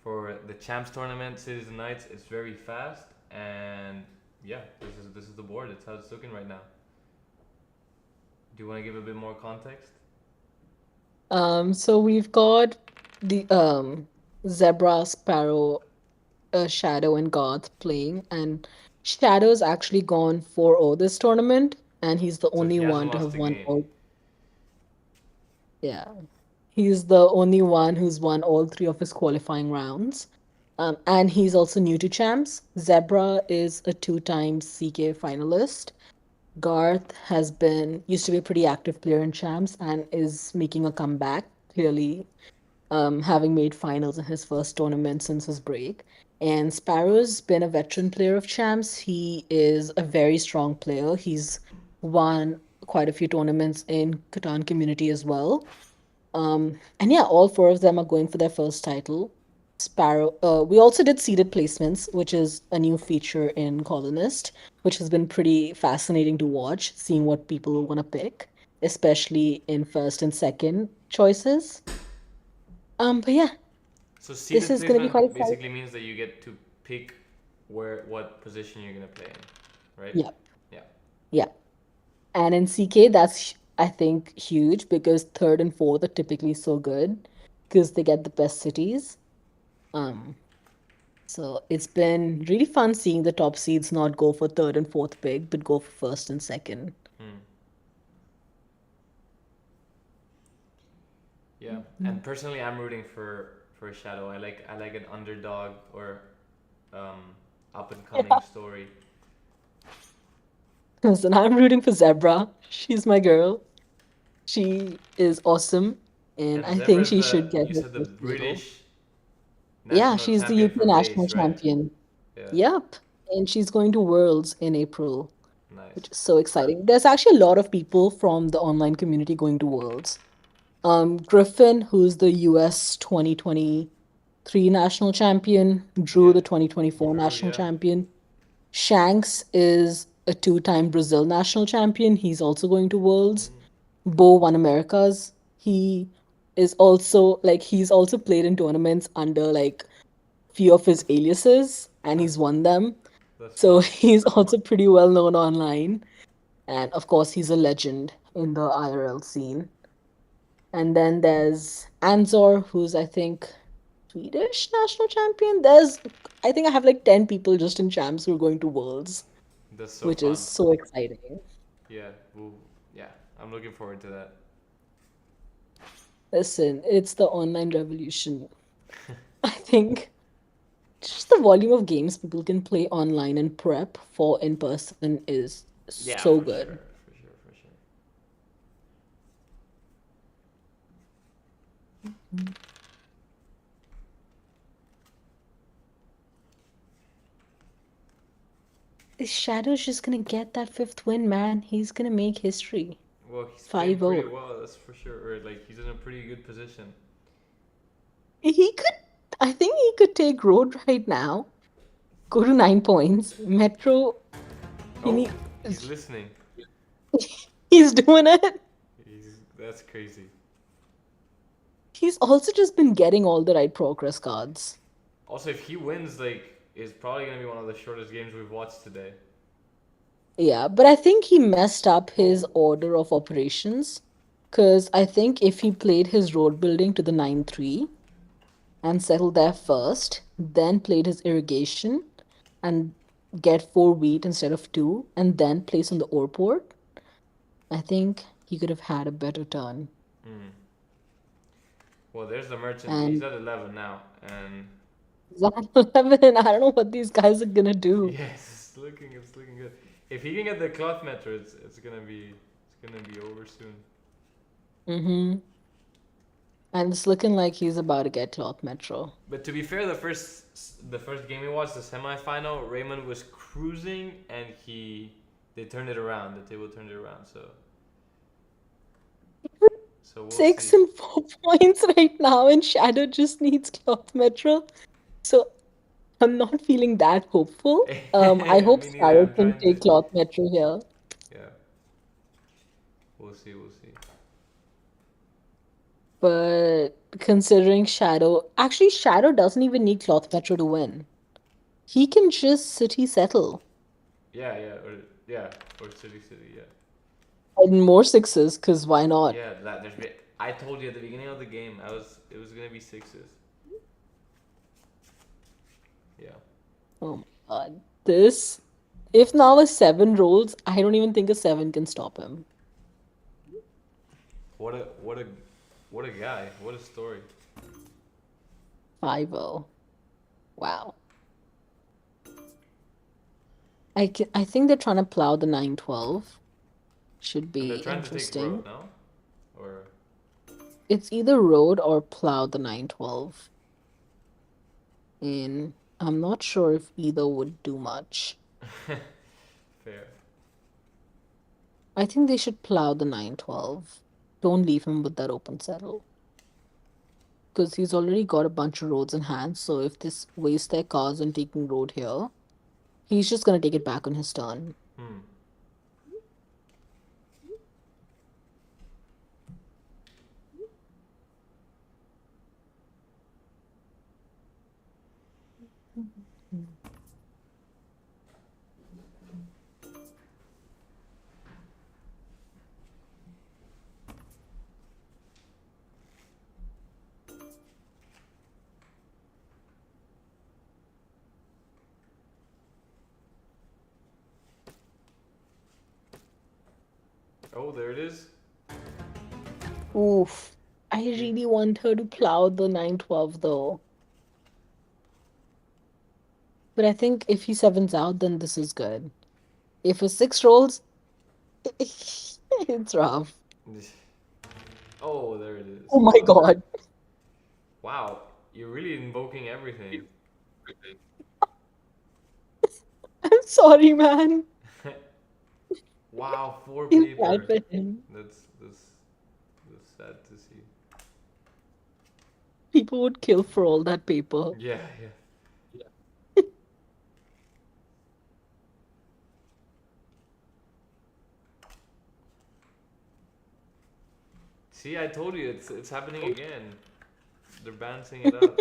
for the Champs tournament. Cities and Knights. It's very fast, and yeah, this is the board. It's how it's looking right now. Do you want to give a bit more context? So we've got the Zebra, Sparrow, Shadow, and Garth playing, and Shadow's actually gone 4-0 this tournament, and he's the So only he hasn't one to lost have a won game. all. Yeah, he's the only one who's won all three of his qualifying rounds. And he's also new to champs. Zebra is a two-time CK finalist. Garth has been used to be a pretty active player in champs and is making a comeback, clearly having made finals in his first tournament since his break. And Sparrow's been a veteran player of champs. He is a very strong player. He's won quite a few tournaments in Catan community as well. And yeah, all four of them are going for their first title. Sparrow. We also did seeded placements, which is a new feature in Colonist, which has been pretty fascinating to watch, seeing what people want to pick, especially in first and second choices. But yeah, So this seated is gonna be quite placement exciting. basically means that you get to pick what position you're gonna play in, right? Yeah, Yeah. yeah. And in CK, that's I think huge because third and fourth are typically so good because they get the best cities. Um, So it's been really fun seeing the top seeds not go for third and fourth pick, but go for first and second. Hmm. Yeah, and personally, I'm rooting for Shadow. I like an underdog or um, up and coming Yeah. story. Listen, I'm rooting for Zebra. She's my girl. She is awesome, and And I think Zebra is she should the get you her said the first medal. British Yeah, national she's the champion UK for national base, right? champion. Yeah, Yep. And she's going to Worlds in April, which nice. is so exciting. There's actually a lot of people from the online community going to Worlds. Griffin, who's the US 2023 national champion, Drew, Yeah, the 2024 Drew. national Yeah. champion. Shanks is a two-time Brazil national champion. He's also going to Worlds. Mm, Bo won Americas. He is also he's also played in tournaments under few of his aliases and he's won them. that's So fun. he's also pretty well known online. And of course, he's a legend in the IRL scene. And then there's Anzor, who's I think Swedish national champion. I think I have like 10 people just in champs who are going to Worlds, That's so which is fun. so exciting. Yeah. Well, yeah. I'm looking forward to that. Listen, it's the online revolution. I think just the volume of games people can play online and prep for in person is Yeah, so for sure. good. For sure. For sure. Is Shadow's just gonna get that fifth win, man? He's gonna make history. Well, he's playing 5-0. pretty well. That's for sure. Or like he's in a pretty good position. He could, I think he could take road right now, go to 9 points. Metro, he Oh, need, he's listening. he's doing it. That's crazy. He's also just been getting all the right progress cards. Also, if he wins, like, it's probably gonna be one of the shortest games we've watched today. Yeah, but I think he messed up his order of operations. Because I think if he played his road building to the 9-3 and settled there first, then played his irrigation and get four wheat instead of two, and then place on the ore port, I think he could have had a better turn. Hmm. Well, there's the merchant. He's And at 11 now, and Zan 11, I don't know what these guys are gonna do. yes, it's looking good. If he can get the cloth metro, it's gonna be over soon. Mm-hmm. And it's looking like he's about to get Cloth Metro. But to be fair, the first game we watched, the semifinal, Raymond was cruising, and they turned it around. The table turned it around. So we'll Six see. and 4 points right now, and Shadow just needs Cloth Metro. So I'm not feeling that hopeful. I hope Me neither. Shadow I'm can trying to. take Cloth Metro here. Yeah, we'll see. We'll see. But considering Shadow, actually, Shadow doesn't even need Cloth Metro to win. He can just city settle Yeah, or City, yeah. and more sixes, because why not? Yeah, I told you at the beginning of the game, it was gonna be sixes. Yeah. Oh my god. This, if now a seven rolls, I don't even think a seven can stop him. What a guy. What a story. 5-0. Wow. I think they're trying to plow the 9-12. Should And they're be trying to take road interesting. now, or It's either road or plow the 9-12. And I'm not sure if either would do much. fair. I think they should plow the 9-12. Don't leave him with that open settle. Because he's already got a bunch of roads in hand, so if this waste their cars on taking road here, he's just gonna take it back on his turn. Hmm. Oh, there it is. Oof. I Okay. really want her to plow the 912 though. But I think if he sevens out, then this is good. If a six rolls, it's rough. Oh, there it is. Oh my God. Wow, you're really invoking everything. I'm sorry, man. Wow, four Feel bad paper. for him. That's sad to see. People would kill for all that paper. Yeah, yeah. See, I told you it's happening again. They're balancing it out.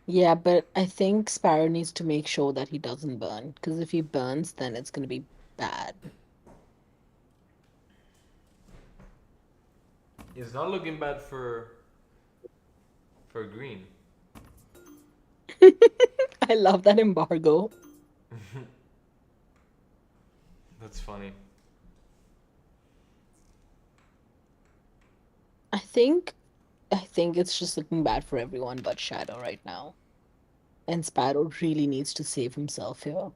Yeah, but I think Sparrow needs to make sure that he doesn't burn. Because if he burns, then it's gonna be bad. It's not looking bad for green. I love that embargo. That's funny. I think I think it's just looking bad for everyone but Shadow right now. And Sparrow really needs to save himself here.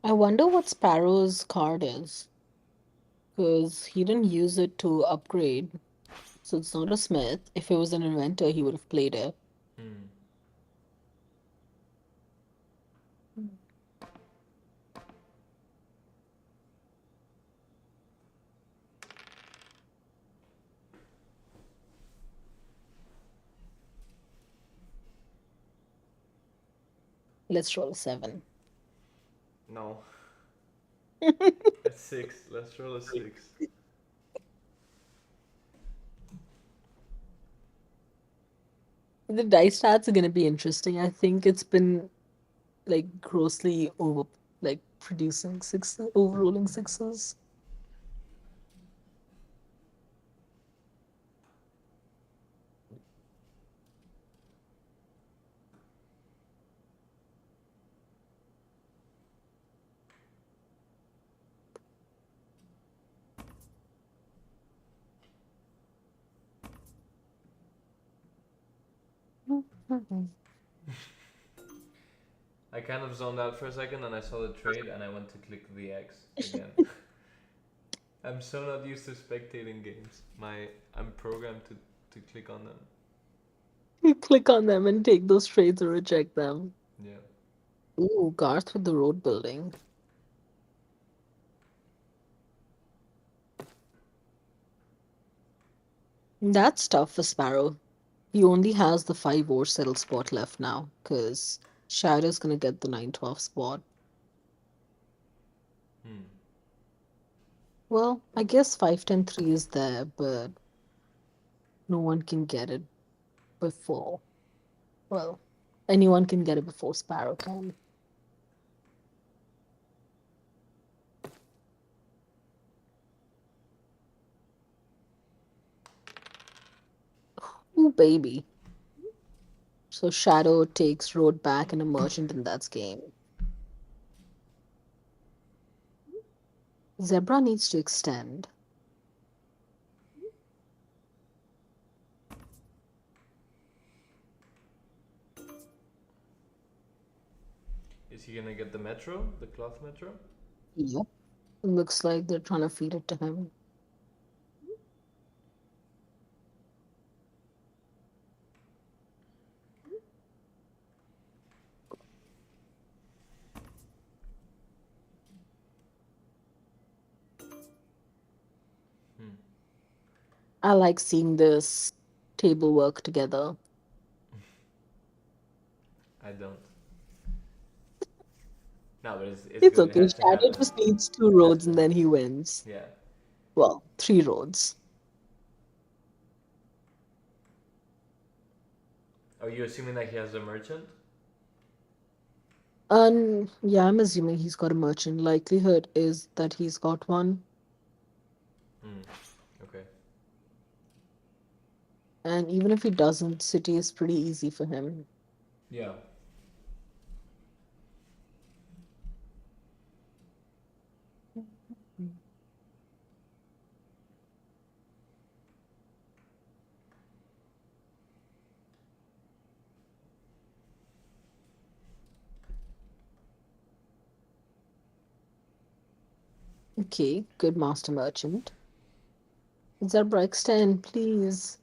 I wonder what Sparrow's card is. Because he didn't use it to upgrade. So it's not a smith. If it was an inventor, he would have played it. Hmm. Let's roll a seven. No. That's six. Let's roll a six. The dice stats are gonna be interesting. I think it's been like grossly over like producing six overrolling sixes. I kind of zoned out for a second and I saw the trade and I went to click the X again. I'm so not used to spectating games. I'm programmed to click on them. You click on them and take those trades or reject them. Yeah. Ooh, Garth with the road building. That's tough for Sparrow. He only has the 5 ore settle spot left now, because Shadow's gonna get the 912 spot. Hmm. Well, I guess 5 10 3 is there, but no one can get it before. Well, anyone can get it before Sparrow can. Ooh, baby. So Shadow takes road back and a merchant, and that's game. Zebra needs to extend. Is he gonna get the metro? The cloth metro? Yep. Looks like they're trying to feed it to him. Hmm. I like seeing this. table work together. I don't. No, but it's It's good. It okay. has to Shadow happen. just needs two It has roads to and then happen. he wins. Yeah. Well, three roads. Are you assuming that he has a merchant? Yeah, I'm assuming he's got a merchant. Likelihood is that he's got one. Hmm. Okay. And even if he doesn't, city is pretty easy for him. Yeah. Okay, good master merchant. Zebra extend, please.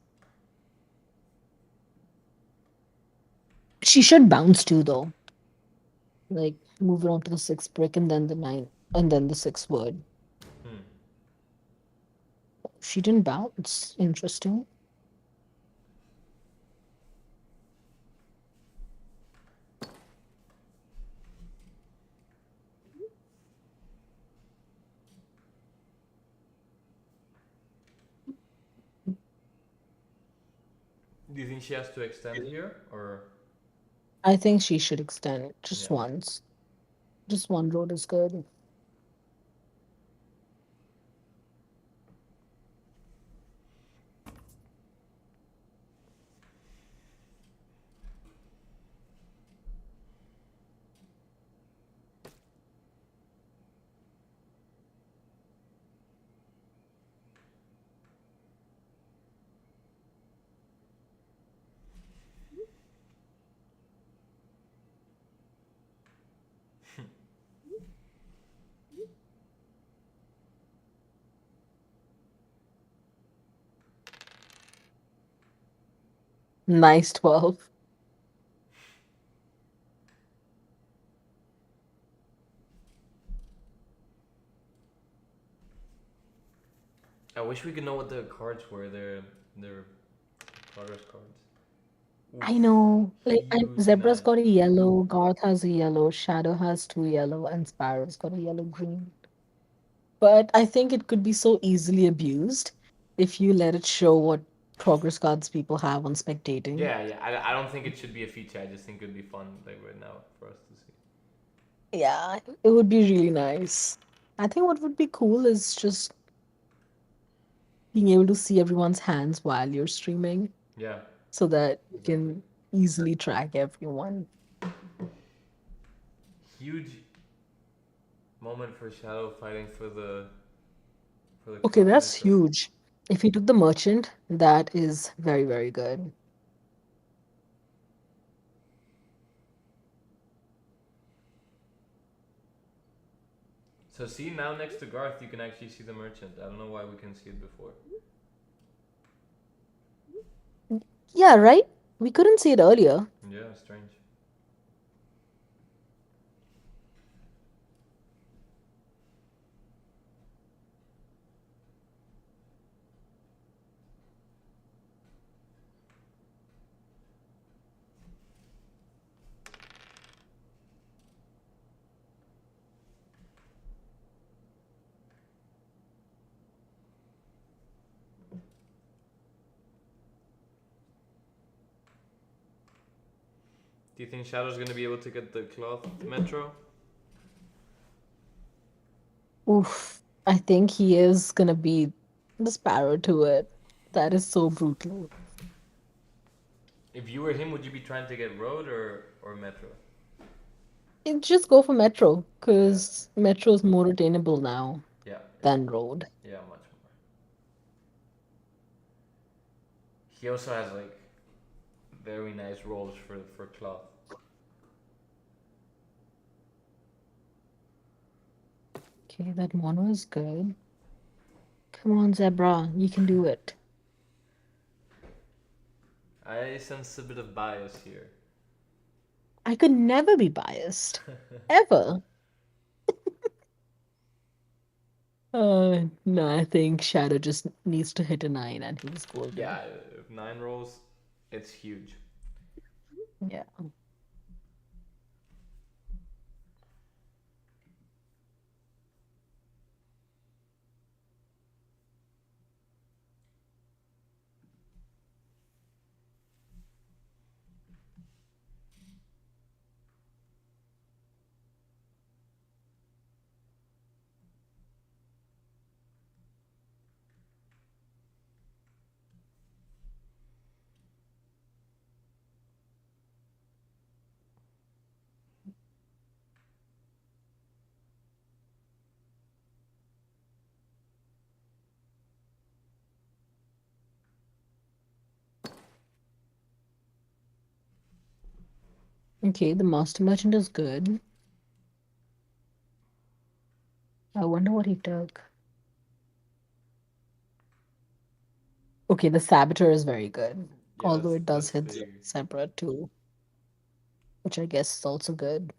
She should bounce too, though. Like move it on to the sixth brick and then the nine and then the sixth word. Hmm. She didn't bounce. Interesting. Do you think she has to extend here, or I think she should extend just yeah? once. Just one road is good. Nice 12. I wish we could know what the cards were. Their progress cards. I Oof. know. Huge Zebra's man. got a yellow, Garth has a yellow, Shadow has two yellow, and Sparrow's got a yellow green. But I think it could be so easily abused if you let it show what progress cards people have on spectating. Yeah, yeah. I don't think it should be a feature. I just think it would be fun, like right now, for us to see. Yeah, it would be really nice. I think what would be cool is just being able to see everyone's hands while you're streaming Yeah, so that you exactly. can easily track everyone. Huge moment for Shadow fighting for the Okay, cloth that's metro. huge. If he took the merchant, that is very, very good. So see now next to Garth, you can actually see the merchant. I don't know why we couldn't see it before. Yeah, right? We couldn't see it earlier. Yeah, strange. Do you think Shadow's gonna be able to get the cloth metro? Oof. I think he is gonna be the sparrow to it. That is so brutal. If you were him, would you be trying to get road or metro? Just go for Metro, Yeah, because Metro is more attainable now yeah, yeah, than Road. yeah. Much more. He also has like very nice rolls for cloth. Okay, that mono is good. Come on, Zebra, you can do it. I sense a bit of bias here. I could never be biased. Ever. No, I think Shadow just needs to hit a 9 and he's golden. Yeah, if 9 rolls, it's huge. Yeah. Okay, the Master Merchant is good. I wonder what he took. Okay, the Saboteur is very good. Yeah, Although it does that's hit big. separate too, which I guess is also good.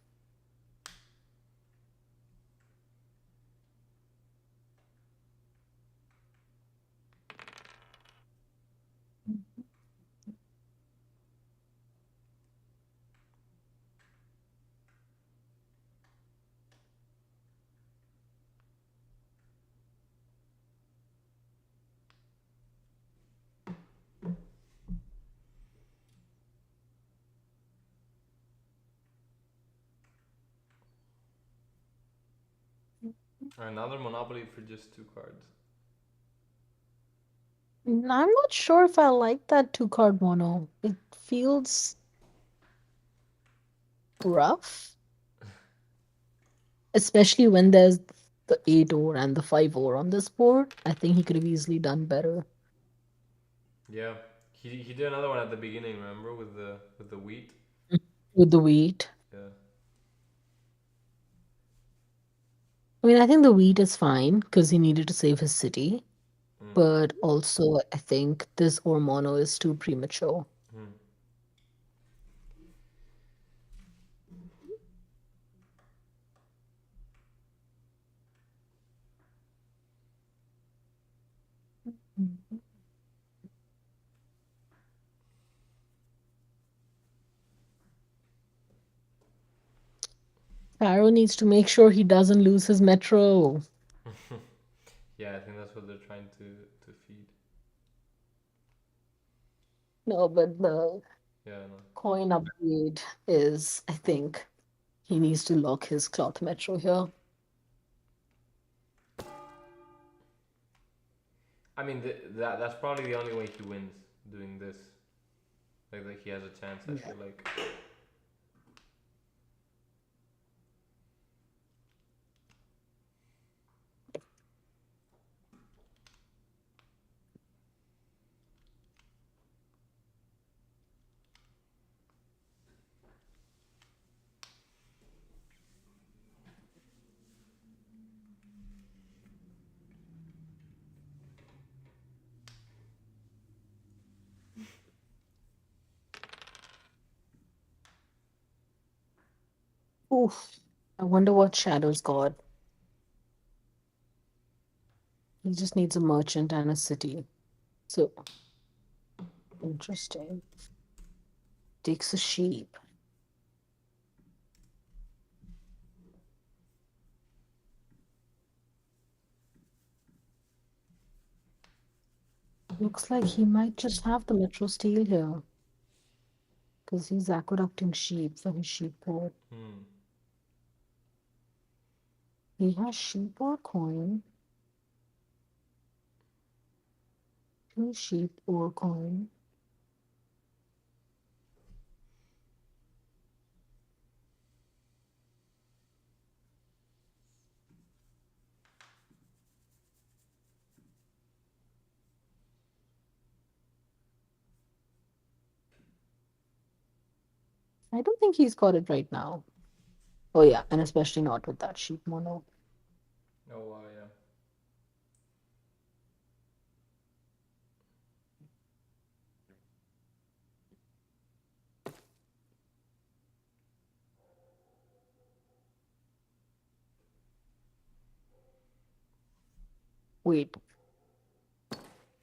Another Monopoly for just 2 cards. I'm not sure if I like that two card mono. It feels rough, especially when there's the 8 ore and the 5 ore on this board. I think he could have easily done better Yeah, he did another one at the beginning. Remember with the wheat. with the wheat. Yeah. I mean, I think the wheat is fine because he needed to save his city, Mm. but also I think this ore mono is too premature. Mm. Pharaoh needs to make sure he doesn't lose his metro. Yeah, I think that's what they're trying to feed. No, but the Yeah, I know. coin upgrade is, I think, he needs to lock his cloth metro here. I mean, that's probably the only way he wins doing this. Like he has a chance. I Yeah. feel like. Oof. I wonder what Shadow's got. He just needs a merchant and a city. So interesting. Takes a sheep. Looks like he might just have the metro steel here because he's aqueducting sheep for his sheep port. Hmm. He has sheep or coin. Two sheep or coin. I don't think he's got it right now. Oh yeah, and especially not with that sheep mono. Oh wow, yeah. Wait,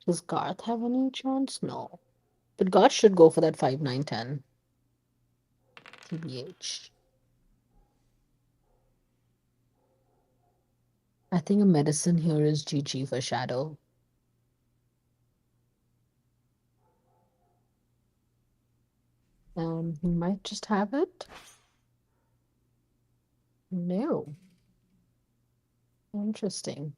does Garth have any chance? No. But Garth should go for that 5, 9, 10. TBH. I think a medicine here is GG for Shadow. He might just have it. No. Interesting.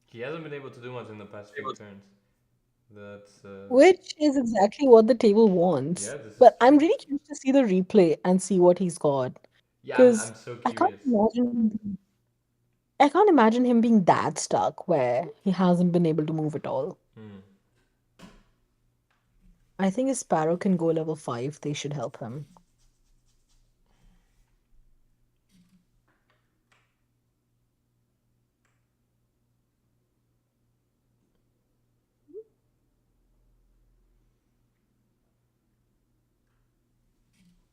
He hasn't been able to do much in the past few turns. That's Which is exactly what the table wants. yeah, this is But true. I'm really curious to see the replay and see what he's got. Yeah, Because I'm so I can't curious. imagine I can't imagine him being that stuck where he hasn't been able to move at all. Hmm. I think if Sparrow can go level 5, they should help him.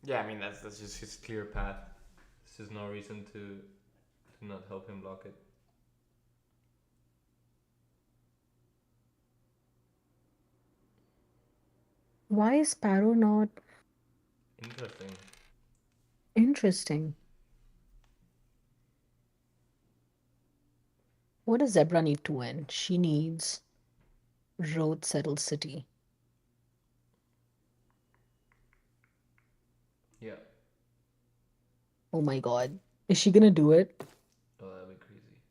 Yeah, I mean that's just his clear path. There's no reason to not help him block it. Why is Sparrow not Interesting. interesting? What does Zebra need to win? She needs Road Settled City. Yeah. Oh my god. Is she gonna do it? Oh, that'd be crazy.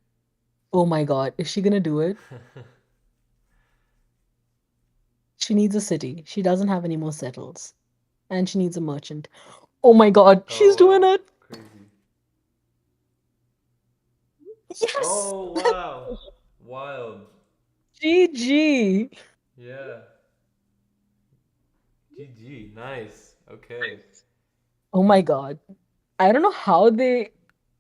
Oh my god. Is she gonna do it? She needs a city. She doesn't have any more settles. And she needs a merchant. Oh my god. Oh She's doing wow, it. crazy. Yes. Oh wow, wild. GG. Yeah. GG. Nice. Okay. Oh my god. I don't know how they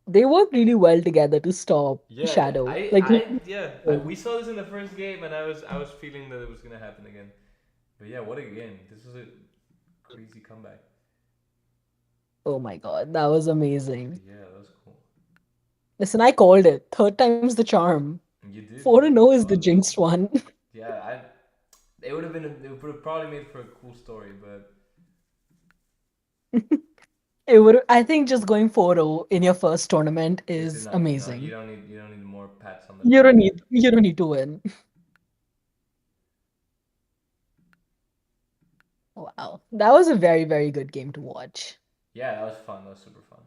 work really well together to stop Yeah, Shadow. Like we saw this in the first game, and I was feeling that it was gonna happen again. But yeah, what a game! This was a crazy comeback. oh my god, that was amazing. Yeah, that was cool. Listen, I called it. Third time's the charm. You did. 4 You 0 is the called it. jinxed one. Yeah, it would have been. It would have probably made for a cool story, but It would I think just going 4 0 in your first tournament it's is enough. No, amazing. you don't need more pats on the You back. don't need you don't need to win. Wow. That was a very, very good game to watch. Yeah, that was fun. That was super fun.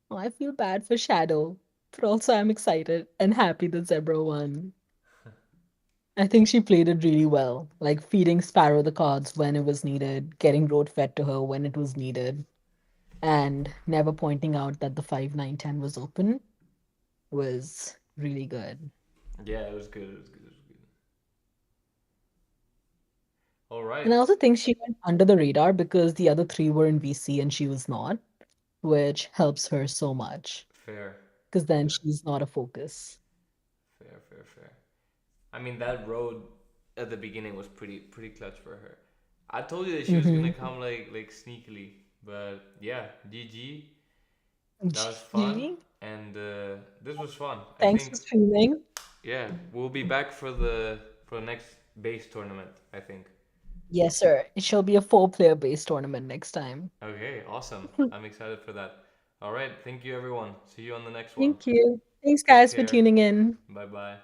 Oh, I feel bad for Shadow, but also I'm excited and happy that Zebra won. I think she played it really well, like feeding Sparrow the cards when it was needed, getting road fed to her when it was needed, and never pointing out that the 5, 9, 10 was open was really good. Yeah, it was good. It was good. It was good. All And right. I also think she went under the radar because the other three were in VC and she was not, which helps her so much Fair. because then she's not a focus. Fair. Fair. Fair. I mean, that road at the beginning was pretty clutch for her. I told you that she was gonna Mm-hmm. come like sneakily, but yeah, GG. That was fun, GG. and this was fun. I Thanks for think streaming. yeah, we'll be back for the next base tournament. I think. Yes, sir. It shall be a 4-player based tournament next time. Okay, awesome. I'm excited for that. All right, thank you everyone. See you on the next one. Thank you. Thanks, Take guys, for care. tuning in. Bye bye.